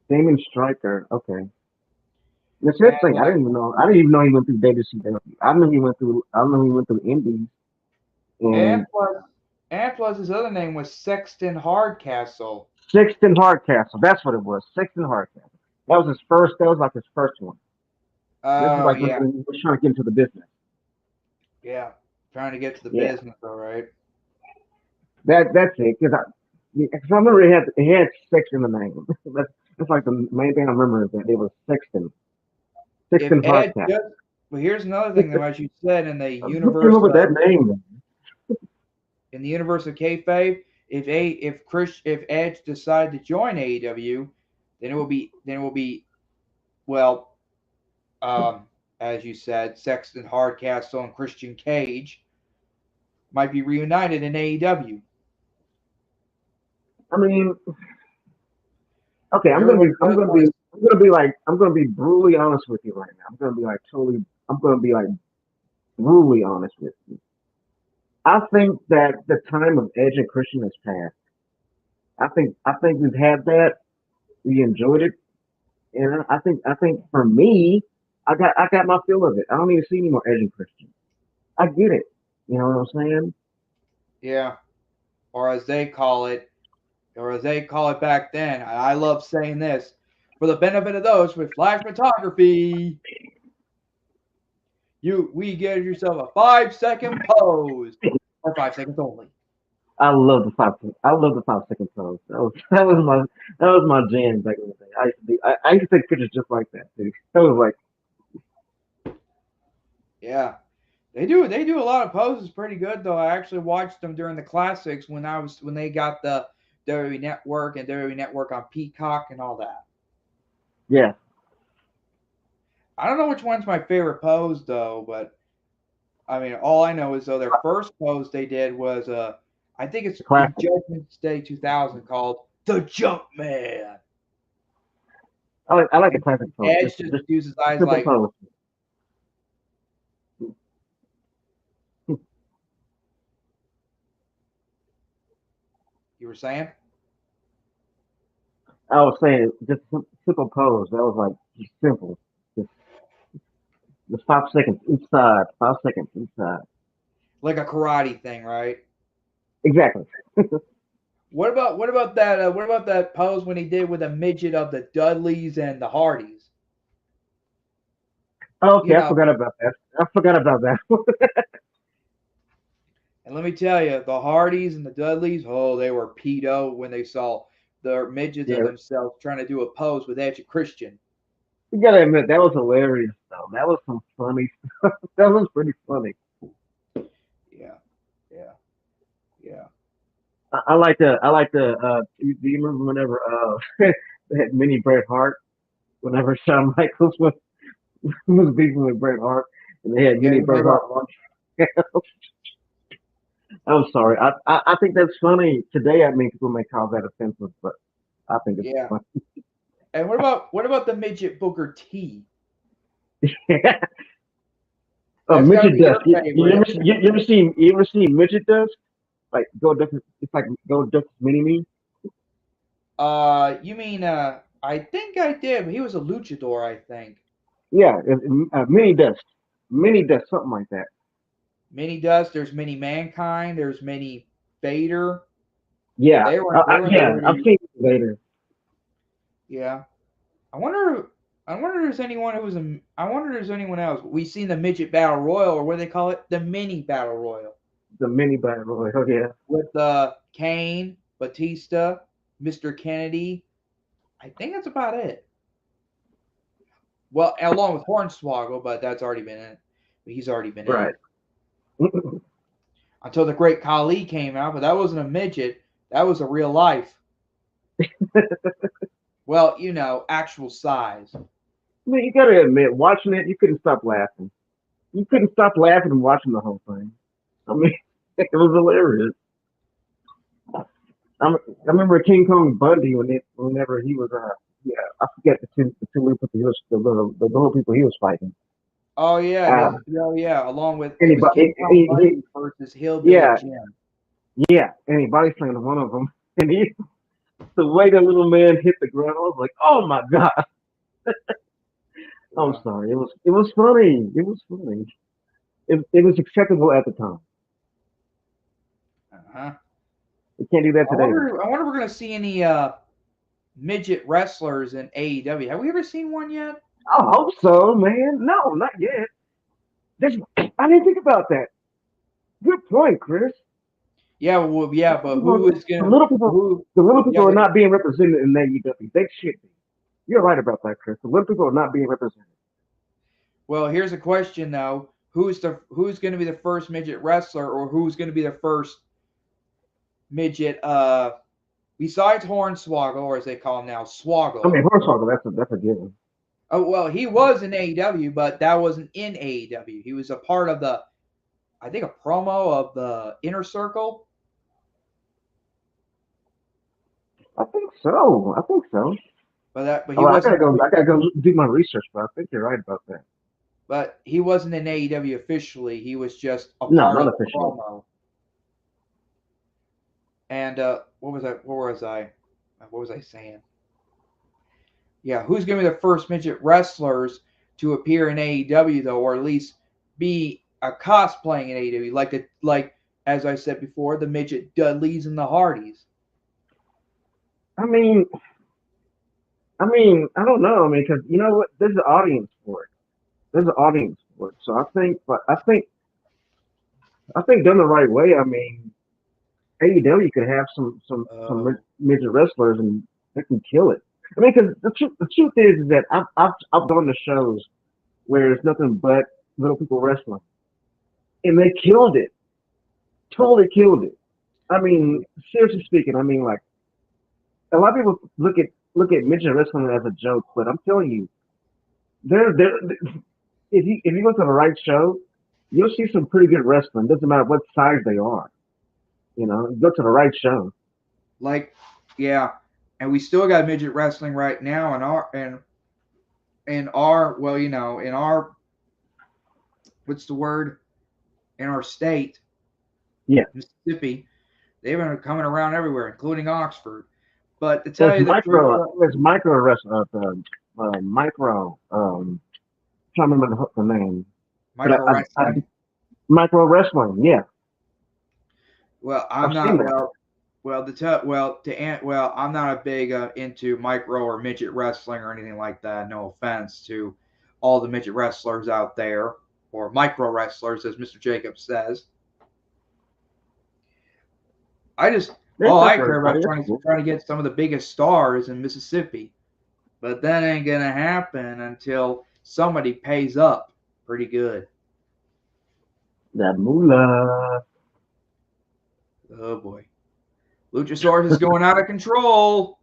Speaker 3: Damon Stryker, okay. That's his
Speaker 2: And
Speaker 3: thing. I didn't even know he went through WCW. I knew he went through Indies
Speaker 2: and
Speaker 3: and
Speaker 2: plus and plus his other name was Sexton Hardcastle.
Speaker 3: Sexton Hardcastle. That's what it was. Sexton Hardcastle. That was like his first one. This is
Speaker 2: Oh
Speaker 3: like when
Speaker 2: yeah,
Speaker 3: he was trying to get into the business.
Speaker 2: yeah. Trying to get to the
Speaker 3: Yeah.
Speaker 2: business, all right.
Speaker 3: That's it. Because I remember it had sex in the name. That's like the main thing I remember is that it was Sexton.
Speaker 2: If
Speaker 3: Sexton
Speaker 2: Ed
Speaker 3: Hardcastle.
Speaker 2: just well, here's another thing about you said in the
Speaker 3: Who came
Speaker 2: universe
Speaker 3: up with that
Speaker 2: of
Speaker 3: name?
Speaker 2: kayfabe, if Edge decided to join AEW, then it will be well, as you said, Sexton Hardcastle and Christian Cage might be reunited in AEW.
Speaker 3: I mean, okay,
Speaker 2: Everybody does want to.
Speaker 3: I'm gonna be brutally honest with you right now. I'm gonna be like brutally honest with you. I think that the time of Edge and Christian has passed. I think we've had that. We enjoyed it, and I think for me, I got my fill of it. I don't need to see any more Edge and Christian. I get it. You know what I'm saying?
Speaker 2: Yeah, or as they call it, back then. I love saying this for the benefit of those with flash photography. We give yourself a 5 second pose, or 5 seconds only.
Speaker 3: I love the 5 second pose. That was my jam back in the day. I used to take pictures just like that, dude. That was like
Speaker 2: Yeah, they do a lot of poses pretty good though. I actually watched them during the classics when they got the WWE Network and WWE Network on Peacock and all that.
Speaker 3: yeah.
Speaker 2: I don't know which one's my favorite pose though, but I mean, all I know is though their first pose they did was I think it's in
Speaker 3: Classic.
Speaker 2: Judgment Day 2000 called the Jump Man.
Speaker 3: I like the
Speaker 2: And
Speaker 3: classic pose.
Speaker 2: Edge just
Speaker 3: Just
Speaker 2: uses
Speaker 3: a
Speaker 2: eyes
Speaker 3: simple
Speaker 2: like
Speaker 3: pose.
Speaker 2: you were saying.
Speaker 3: I was saying just simple pose. That was like just simple. Just, just 5 seconds each side. 5 seconds each side.
Speaker 2: Like a karate thing, right?
Speaker 3: Exactly.
Speaker 2: What about that pose when he did with a midget of the Dudleys and the Hardys?
Speaker 3: Oh,
Speaker 2: You
Speaker 3: okay, I
Speaker 2: know,
Speaker 3: forgot about that. I forgot about that.
Speaker 2: and let me tell you, the Hardys and the Dudleys, oh, they were pedo when they saw the midgets of
Speaker 3: Yeah,
Speaker 2: themselves trying to do a pose with Edge and Christian.
Speaker 3: you gotta admit that was hilarious though. That was some funny stuff. That was pretty funny.
Speaker 2: Yeah, yeah, yeah.
Speaker 3: I like the do you remember whenever they had mini Bret Hart whenever Shawn Michaels was beefing with Bret Hart and they had
Speaker 2: Yeah,
Speaker 3: mini
Speaker 2: when they
Speaker 3: Bret Hart
Speaker 2: were
Speaker 3: on. I'm sorry. I think that's funny. Today I mean people may call that offensive, but I think it's
Speaker 2: yeah.
Speaker 3: funny.
Speaker 2: And what about the midget Booker T?
Speaker 3: Oh,
Speaker 2: That's got to
Speaker 3: midget
Speaker 2: be
Speaker 3: dust.
Speaker 2: your
Speaker 3: You
Speaker 2: favorite.
Speaker 3: you ever seen midget dust? Like go duck, it's like go duck mini me.
Speaker 2: You mean I think I did, but he was a luchador, I think.
Speaker 3: Yeah, mini dust, something like that.
Speaker 2: Mini Dust, there's Mini Mankind, there's Mini Vader.
Speaker 3: Yeah,
Speaker 2: They were in the
Speaker 3: yeah, I've
Speaker 2: early
Speaker 3: seen it later.
Speaker 2: yeah. I wonder I wonder if there's anyone who was a I wonder if there's anyone else. We seen the midget battle royal or what do they call it? The mini battle royal
Speaker 3: The mini battle royal. Oh yeah,
Speaker 2: with Kane, Batista, Mr. Kennedy. I think that's about it. Well, along with Hornswoggle, but that's already been in. He's already been in
Speaker 3: right.
Speaker 2: until the Great Khali came out, but that wasn't a midget. That was a real life. Well, you know, actual size.
Speaker 3: I mean, you gotta admit, watching it, you couldn't stop laughing. You couldn't stop laughing and watching the whole thing. I mean, it was hilarious. I remember King Kong Bundy whenever he was yeah, I forget the two little people he was the little people he was fighting.
Speaker 2: Oh yeah,
Speaker 3: Uh,
Speaker 2: oh yeah. Along with it was
Speaker 3: anybody,
Speaker 2: King Kong Bundy versus Hillbilly
Speaker 3: yeah,
Speaker 2: Jim.
Speaker 3: yeah, and he body slammed one of them, and he the way the little man hit the ground, I was like, oh my god. I'm
Speaker 2: Yeah.
Speaker 3: sorry. It was funny. It was funny. It was acceptable at the time.
Speaker 2: Uh-huh.
Speaker 3: You can't do that today though.
Speaker 2: I wonder if we're gonna see any midget wrestlers in AEW. Have we ever seen one yet?
Speaker 3: I hope so, man. No, not yet. There's, I didn't think about that. Good point, Chris.
Speaker 2: Yeah, well, yeah, but who is
Speaker 3: The
Speaker 2: gonna
Speaker 3: little people,
Speaker 2: who?
Speaker 3: the little
Speaker 2: Yeah,
Speaker 3: people are not being represented in AEW. They should be. You're right about that, Chris. The little people are not being represented.
Speaker 2: well, here's a question though: who's gonna be the first midget wrestler, or who's gonna be the first midget? Besides Hornswoggle, or as they call him now,
Speaker 3: I mean,
Speaker 2: Swoggle.
Speaker 3: Hornswoggle, that's a given.
Speaker 2: Oh well, he was in AEW, but that wasn't in AEW. He was a part of the, I think, a promo of the Inner Circle.
Speaker 3: I think so. I think so.
Speaker 2: But he
Speaker 3: Oh,
Speaker 2: wasn't.
Speaker 3: I gotta go do my research, but I think you're right about that.
Speaker 2: But he wasn't in AEW officially. He was just a
Speaker 3: No,
Speaker 2: part
Speaker 3: not
Speaker 2: of the
Speaker 3: officially.
Speaker 2: promo. And what was I? What was I? What was I saying? Yeah, who's going to be the first midget wrestlers to appear in AEW though, or at least be a cosplaying in AEW, like as I said before, the midget Dudleys and the Hardys.
Speaker 3: I mean, I don't know. I mean, because you know what? There's an audience for it. There's an audience for it. So I think done the right way. I mean, AEW could have
Speaker 2: Oh,
Speaker 3: midget wrestlers and they can kill it. I mean, because the truth is that I've gone to shows where it's nothing but little people wrestling, and they killed it. Totally killed it. I mean, seriously speaking, I mean, like a lot of people look at midget wrestling as a joke, but I'm telling you, there. If you go to the right show, you'll see some pretty good wrestling. Doesn't matter what size they are. You know, go to the right show.
Speaker 2: Like, yeah, and we still got midget wrestling right now in our well, in our what's the word in our state,
Speaker 3: Yeah.
Speaker 2: Mississippi. They've been coming around everywhere, including Oxford. But to tell
Speaker 3: There's
Speaker 2: you the truth,
Speaker 3: micro wrestling, micro. Trying to remember the name, but
Speaker 2: micro wrestling.
Speaker 3: micro wrestling. Yeah,
Speaker 2: Well, I'm
Speaker 3: I've seen
Speaker 2: not.
Speaker 3: that.
Speaker 2: I'm not a big into micro or midget wrestling or anything like that. No offense to all the midget wrestlers out there, or micro wrestlers, as Mr. Jacobs says. I just
Speaker 3: It's
Speaker 2: all
Speaker 3: not
Speaker 2: I
Speaker 3: for
Speaker 2: care about
Speaker 3: everybody.
Speaker 2: is
Speaker 3: That's
Speaker 2: trying to
Speaker 3: cool.
Speaker 2: trying to get some of the biggest stars in Mississippi. But that ain't gonna happen until somebody pays up pretty good.
Speaker 3: That moolah.
Speaker 2: Oh boy, Luchasaurus is going out of control.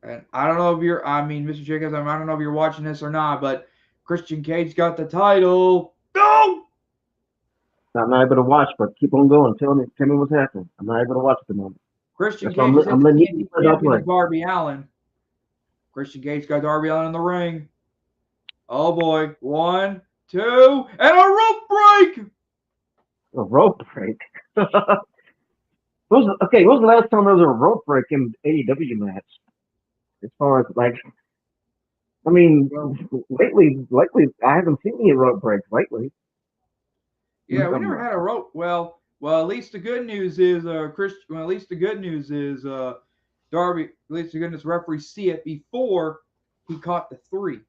Speaker 2: And I don't know if Mr. Jacobs, I don't know if you're watching this or not, but Christian Cage got the title. No!
Speaker 3: I'm not able to watch, but keep on going. Tell me what's happening. I'm not able to watch at the moment.
Speaker 2: Christian
Speaker 3: That's why
Speaker 2: Cage has hit
Speaker 3: I'm
Speaker 2: the
Speaker 3: letting you
Speaker 2: TNT
Speaker 3: put it up
Speaker 2: champion
Speaker 3: play.
Speaker 2: to Darby Allin. Christian Cage got Darby Allin in the ring. Oh boy. 1, 2, and a rope break!
Speaker 3: A rope break. Okay, when was the last time there was a rope break in AEW match? As far as like, I mean,
Speaker 2: Well,
Speaker 3: lately, I haven't seen any rope breaks lately.
Speaker 2: yeah, we never had a rope. Well, at least the good news is Christian. Well, at least the good news is Darby. At least the goodness referee see it before he caught the 3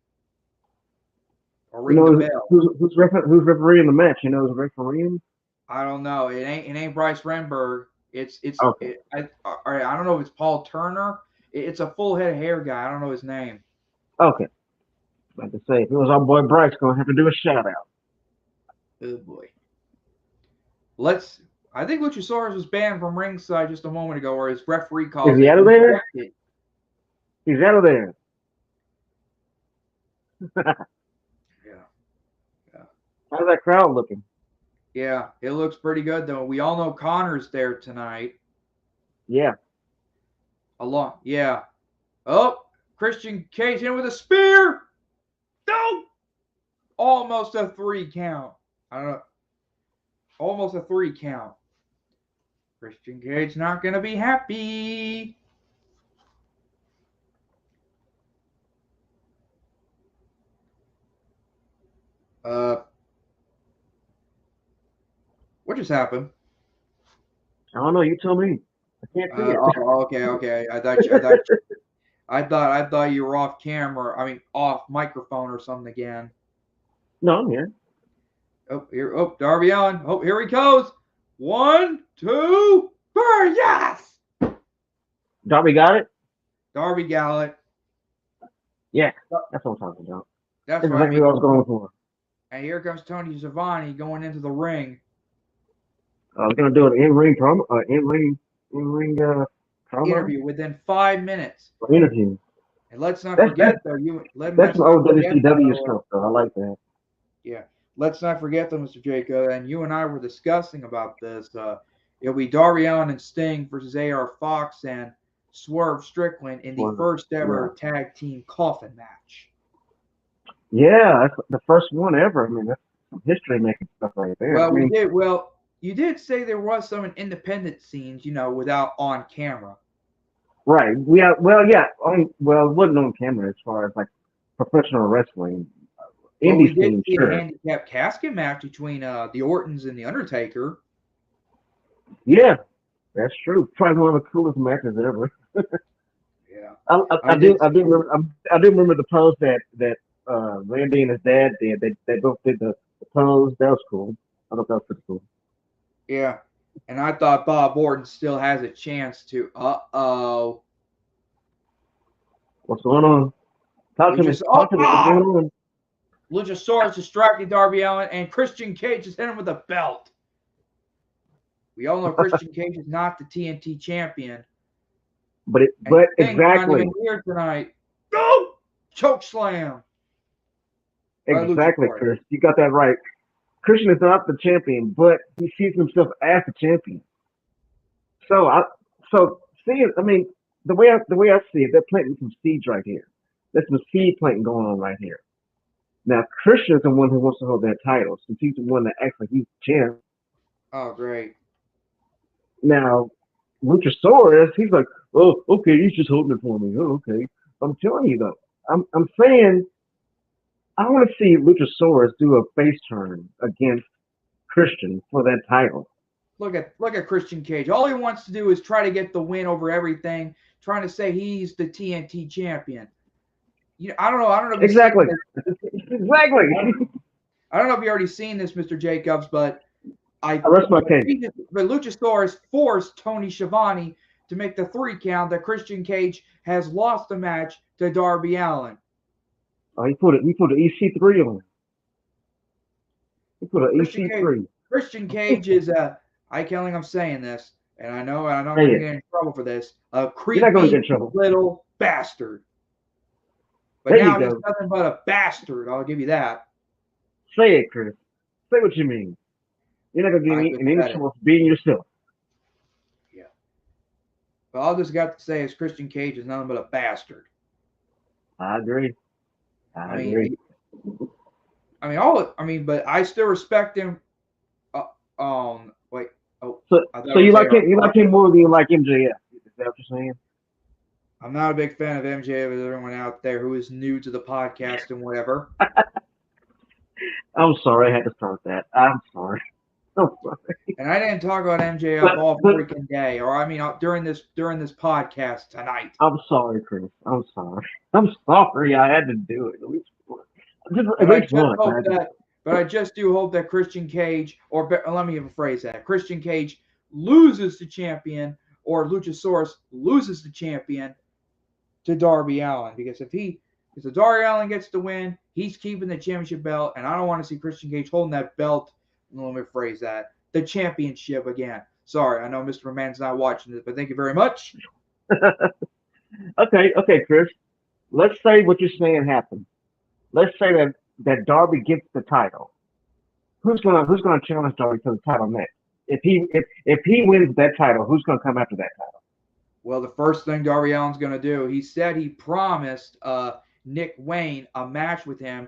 Speaker 2: or
Speaker 3: You
Speaker 2: ring the
Speaker 3: know,
Speaker 2: bell.
Speaker 3: who's refereeing the match? You know, who's refereeing?
Speaker 2: I don't know. It ain't Bryce Renberg.
Speaker 3: Okay,
Speaker 2: I don't know if it's Paul Turner. It's a full head of hair guy. I don't know his name.
Speaker 3: okay. Like to say, if it was our boy Bryce, gonna have to do a shout out.
Speaker 2: Oh boy. Let's. I think Luchasaurus was banned from ringside just a moment ago, where his referee
Speaker 3: Is
Speaker 2: calls
Speaker 3: he
Speaker 2: it
Speaker 3: out of there?
Speaker 2: rejected.
Speaker 3: He's out of there.
Speaker 2: Yeah, yeah,
Speaker 3: How's that crowd looking?
Speaker 2: yeah. It looks pretty good though. We all know Connor's there tonight.
Speaker 3: Yeah.
Speaker 2: Yeah. Oh, Christian Cage in with a spear. No, almost a 3 count. I don't know. Almost a 3 count. Christian Cage not gonna be happy. Uh, what just happened?
Speaker 3: I don't know. You tell me. I can't see it.
Speaker 2: Okay. I thought you were off camera. I mean, off microphone or something again.
Speaker 3: No, I'm here.
Speaker 2: Oh, here. Oh, Darby Allin. Oh, here he goes. 1, 2, 3. Yes.
Speaker 3: Darby got it.
Speaker 2: Darby Gallet.
Speaker 3: Yeah, that's what I'm talking about.
Speaker 2: That's
Speaker 3: That's
Speaker 2: what I
Speaker 3: exactly
Speaker 2: mean.
Speaker 3: what I was going for.
Speaker 2: And here comes Tony Schiavone going into the ring.
Speaker 3: I was gonna do an in-ring promo, in-ring promo
Speaker 2: Interview within 5 minutes.
Speaker 3: or interview.
Speaker 2: And let's not
Speaker 3: That's
Speaker 2: forget
Speaker 3: that's
Speaker 2: though.
Speaker 3: that's
Speaker 2: Let's
Speaker 3: some
Speaker 2: not
Speaker 3: old
Speaker 2: forget
Speaker 3: WCW
Speaker 2: though.
Speaker 3: stuff, though. I like that.
Speaker 2: Yeah. Let's not forget though, Mr. Jacob, and you and I were discussing about this. It'll be Darby Allin and Sting versus AR Fox and Swerve Strickland in the first
Speaker 3: Yeah,
Speaker 2: ever tag team coffin match.
Speaker 3: yeah, that's the first one ever. I mean, that's some history making stuff right there. I mean,
Speaker 2: You did say there was some independent scenes, without on camera.
Speaker 3: right? Yeah. Well, it wasn't on camera as far as like professional wrestling,
Speaker 2: Well, we
Speaker 3: indie
Speaker 2: did
Speaker 3: scene,
Speaker 2: see a
Speaker 3: sure.
Speaker 2: handicap casket match between the Ortons and the Undertaker.
Speaker 3: Yeah, that's true. Probably one of the coolest matches ever.
Speaker 2: Yeah,
Speaker 3: I
Speaker 2: I did.
Speaker 3: do remember the pose that Randy and his dad did. They both did the pose. That was cool. I thought that was pretty cool.
Speaker 2: Yeah, and I thought Bob Orton still has a chance to.
Speaker 3: What's going on? Talk to me. Talk to me. What's going on?
Speaker 2: Luchasaurus distracting Darby Allin, and Christian Cage is hitting him with a belt. We all know Christian Cage is not the TNT champion.
Speaker 3: But
Speaker 2: Thing's not
Speaker 3: exactly,
Speaker 2: even here tonight. Go! Choke slam. By
Speaker 3: exactly,
Speaker 2: Luchasaurus.
Speaker 3: Chris. You got that right. Christian is not the champion, but he sees himself as the champion. So so see, I mean, the way I see it, they're planting some seeds right here. There's some seed planting going on right here. Now, Christian is the one who wants to hold that title, since he's the one that acts like he's the champ.
Speaker 2: Oh, great.
Speaker 3: Now, Luchasaurus, he's like, oh, okay, he's just holding it for me. Oh, okay. I'm telling you though, I'm saying I want to see Luchasaurus do a face turn against Christian for that title.
Speaker 2: Look at Christian Cage. All he wants to do is try to get the win over everything, trying to say he's the TNT champion. I don't know. I don't know if you've
Speaker 3: Exactly.
Speaker 2: seen this.
Speaker 3: Exactly.
Speaker 2: I don't know if you already seen this, Mr. Jacobs, but
Speaker 3: I rest my case.
Speaker 2: but Luchasaurus forced Tony Schiavone to make the 3 count that Christian Cage has lost the match to Darby Allin.
Speaker 3: Oh, he put an EC3 on. He put an EC3.
Speaker 2: Christian Cage is I can't believe I'm saying this, and I know I'm
Speaker 3: Say
Speaker 2: going to
Speaker 3: it.
Speaker 2: get in trouble for this. A
Speaker 3: You're not going to
Speaker 2: creepy
Speaker 3: get in trouble.
Speaker 2: little bastard. But
Speaker 3: There you
Speaker 2: now he's
Speaker 3: go.
Speaker 2: nothing but a bastard. I'll give you that.
Speaker 3: Say it, Chris. Say what you mean. You're not going to
Speaker 2: I
Speaker 3: get
Speaker 2: just
Speaker 3: in any
Speaker 2: said it.
Speaker 3: trouble for being yourself.
Speaker 2: Yeah. But all I just got to say is Christian Cage is nothing but a bastard.
Speaker 3: I agree. I agree.
Speaker 2: But I still respect him. Wait. Oh,
Speaker 3: So you like him? You like him more than you like MJF? Is that what you're saying?
Speaker 2: I'm not a big fan of MJF as everyone out there who is new to the podcast and whatever.
Speaker 3: I'm sorry, I had to start that. I'm sorry. I'm sorry.
Speaker 2: And I didn't talk about MJF all freaking day, or during this podcast tonight.
Speaker 3: I'm sorry, Chris. I'm sorry. I'm sorry. I had to do it. At least once.
Speaker 2: But I just do hope that Christian Cage, let me rephrase that: Christian Cage loses the champion, or Luchasaurus loses the champion to Darby Allin, because if Darby Allin gets the win, he's keeping the championship belt, and I don't want to see Christian Cage holding that belt. Let me rephrase that: the championship again. Sorry, I know Mr. McMahon's not watching this, but thank you very much.
Speaker 3: Okay, Chris. Let's say what you're saying happened. Let's say that Darby gets the title. Who's gonna challenge Darby to the title next? If he wins that title, who's gonna come after that title?
Speaker 2: Well, the first thing Darby Allin's going to do, he said he promised Nick Wayne a match with him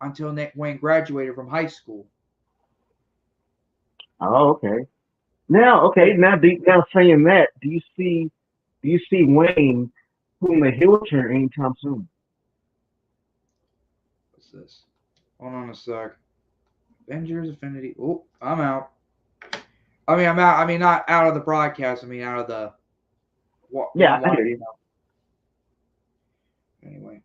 Speaker 2: until Nick Wayne graduated from high school.
Speaker 3: Oh, okay. Now saying that, do you see Wayne pulling the heel turn anytime soon?
Speaker 2: What's this? Hold on a sec. Avengers Affinity. Oh, I'm out. I'm out. Not out of the broadcast. Out of the.
Speaker 3: Yeah, I hear you.
Speaker 2: Anyway,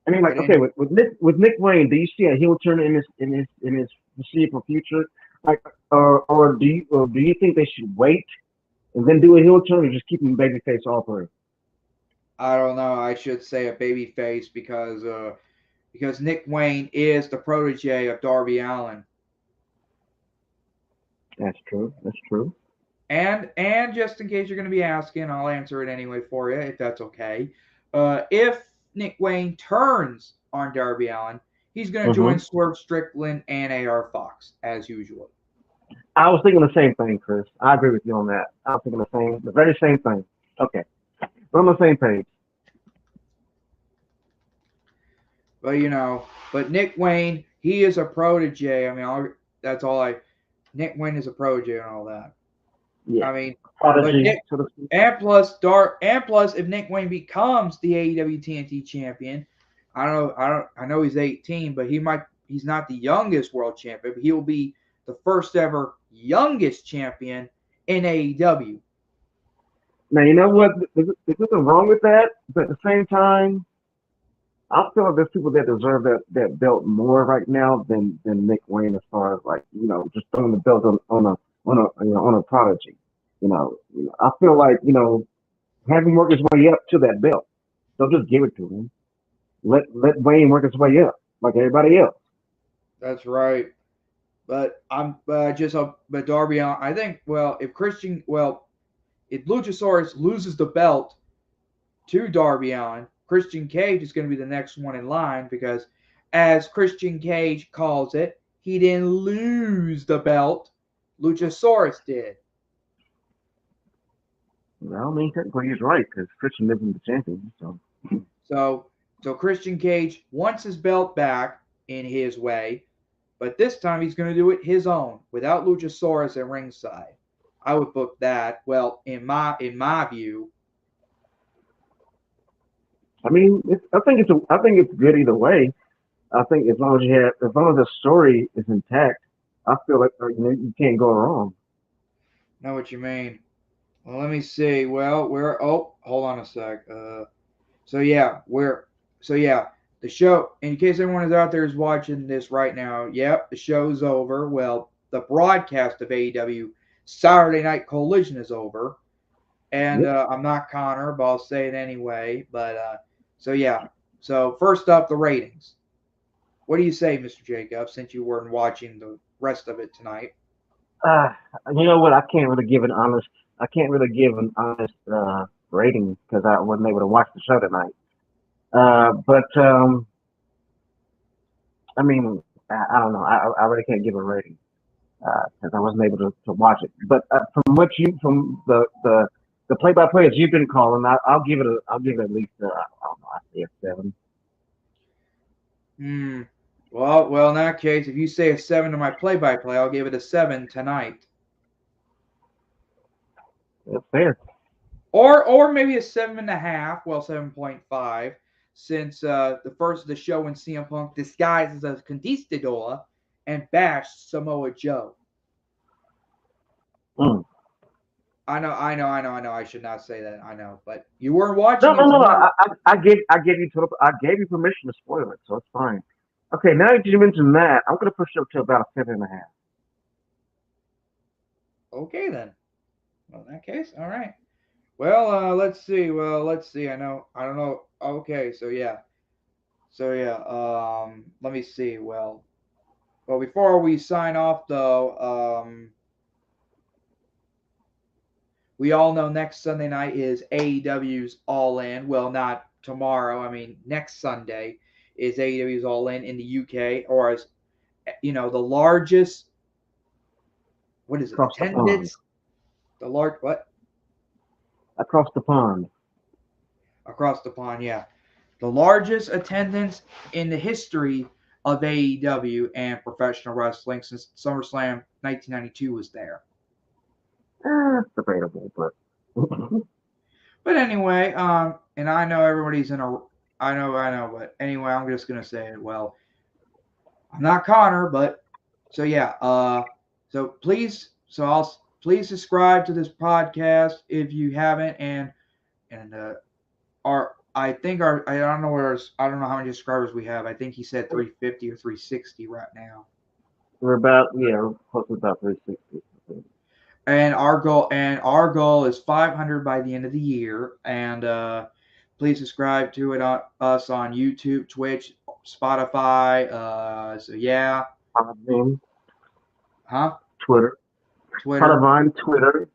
Speaker 3: with Nick Wayne, do you see a heel turn in his foreseeable future? Or do you think they should wait and then do a heel turn, or just keep him babyface all through?
Speaker 2: I don't know. I should say a babyface because Nick Wayne is the protege of Darby Allin.
Speaker 3: That's true.
Speaker 2: And just in case you're going to be asking, I'll answer it anyway for you, if that's okay. If Nick Wayne turns on Darby Allin, he's going to join Swerve Strickland and AR Fox, as usual.
Speaker 3: I was thinking the same thing, Chris. I agree with you on that. I was thinking the very same thing. Okay. We're on the same page.
Speaker 2: But Nick Wayne, he is a protege. Nick Wayne is a protege and all that.
Speaker 3: Yeah.
Speaker 2: Prodigy, and plus, if Nick Wayne becomes the AEW TNT champion, I know he's 18, but he's not the youngest world champion, but he will be the first ever youngest champion in AEW.
Speaker 3: Now, you know what? There's nothing wrong with that, but at the same time, I feel like there's people that deserve that belt more right now than Nick Wayne, as far as just throwing the belt on a prodigy. I feel like have him work his way up to that belt. Don't just give it to him. Let Wayne work his way up like everybody else.
Speaker 2: That's right. But Darby, I think, if Luchasaurus loses the belt to Darby Allin. Christian Cage is going to be the next one in line because, as Christian Cage calls it, he didn't lose the belt. Luchasaurus did.
Speaker 3: Well, I mean, technically he's right because Christian isn't the champion.
Speaker 2: So Christian Cage wants his belt back in his way, but this time he's going to do it his own without Luchasaurus at ringside. I would book that. Well, in my view.
Speaker 3: I mean, I think it's good either way. I think as long as the story is intact, I feel like you can't go wrong.
Speaker 2: Know what you mean? Well, let me see. Well, hold on a sec. The show. In case anyone is out there is watching this right now, yep, the show's over. Well, the broadcast of AEW Saturday Night Collision is over, and I'm not Connor, but I'll say it anyway. But so first up, the ratings. What do you say, Mr. Jacob? Since you weren't watching the rest of it tonight.
Speaker 3: You know what? I can't really give an honest rating because I wasn't able to watch the show tonight. But I mean, I don't know. I really can't give a rating because I wasn't able to watch it. But from the play-by-play as you've been calling, I'll give it at least I don't know. I say a 7.
Speaker 2: Well, in that case, if you say a 7 to my play-by-play, I'll give it a 7 tonight.
Speaker 3: That's fair.
Speaker 2: Or maybe a 7.5. Well, 7.5, since the first of the show when CM Punk disguised as a conquistador and bashed Samoa Joe. I know. I should not say that. I know, but you weren't watching.
Speaker 3: No. I gave you permission to spoil it, so it's fine. Okay, now that you mentioned that, I'm gonna push it up to about a 7.5.
Speaker 2: Okay then. Well, in that case, all right. Well, let's see. I don't know. Okay, so yeah. Let me see. Well, before we sign off though, we all know next Sunday night is AEW's All In. Well, not tomorrow. I mean, next Sunday is AEW's All In the UK, or as the largest. What is it?
Speaker 3: Across
Speaker 2: Attendance. The large what?
Speaker 3: Across the pond.
Speaker 2: Across the pond, yeah. The largest attendance in the history of AEW and professional wrestling since SummerSlam 1992 was there.
Speaker 3: It's debatable, but.
Speaker 2: But anyway, and I know everybody's in a. I know, but anyway, I'm just gonna say it. Well, I'm not Connor, but so yeah. Please subscribe to this podcast if you haven't, and I don't know how many subscribers we have. I think he said 350 or 360 right now.
Speaker 3: We're close to about 360.
Speaker 2: And our goal is 500 by the end of the year. And please subscribe to us on YouTube, Twitch, Spotify.
Speaker 3: Twitter. Spotify, Twitter.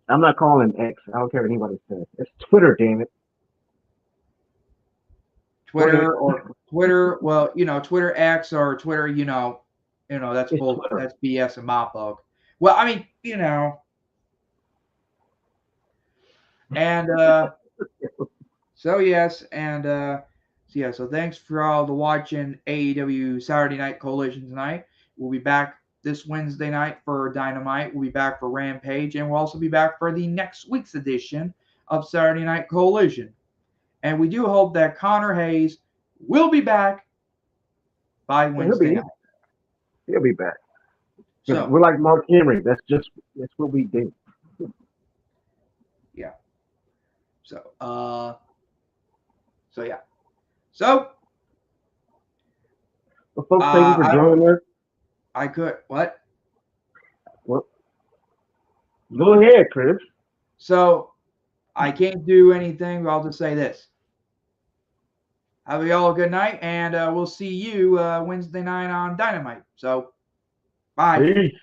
Speaker 3: I'm not calling it X. I don't care what anybody says. It's Twitter, damn it.
Speaker 2: Twitter. Well, Twitter X or Twitter. That's bull. That's BS in my book. Well, I mean, and so yes, and so thanks for all the watching AEW Saturday Night Collision tonight. We'll be back this Wednesday night for Dynamite. We'll be back for Rampage, and we'll also be back for the next week's edition of Saturday Night Collision. And we do hope that Connor Hayes will be back by Wednesday night.
Speaker 3: He'll be back. So, we're like Mark Henry. That's what we do.
Speaker 2: Yeah. So yeah. So
Speaker 3: well, folks, thank you for joining us.
Speaker 2: I could what?
Speaker 3: Well, go ahead, Chris.
Speaker 2: So I can't do anything, but I'll just say this. Have y'all a good night, and we'll see you Wednesday night on Dynamite. So, bye.
Speaker 3: Peace.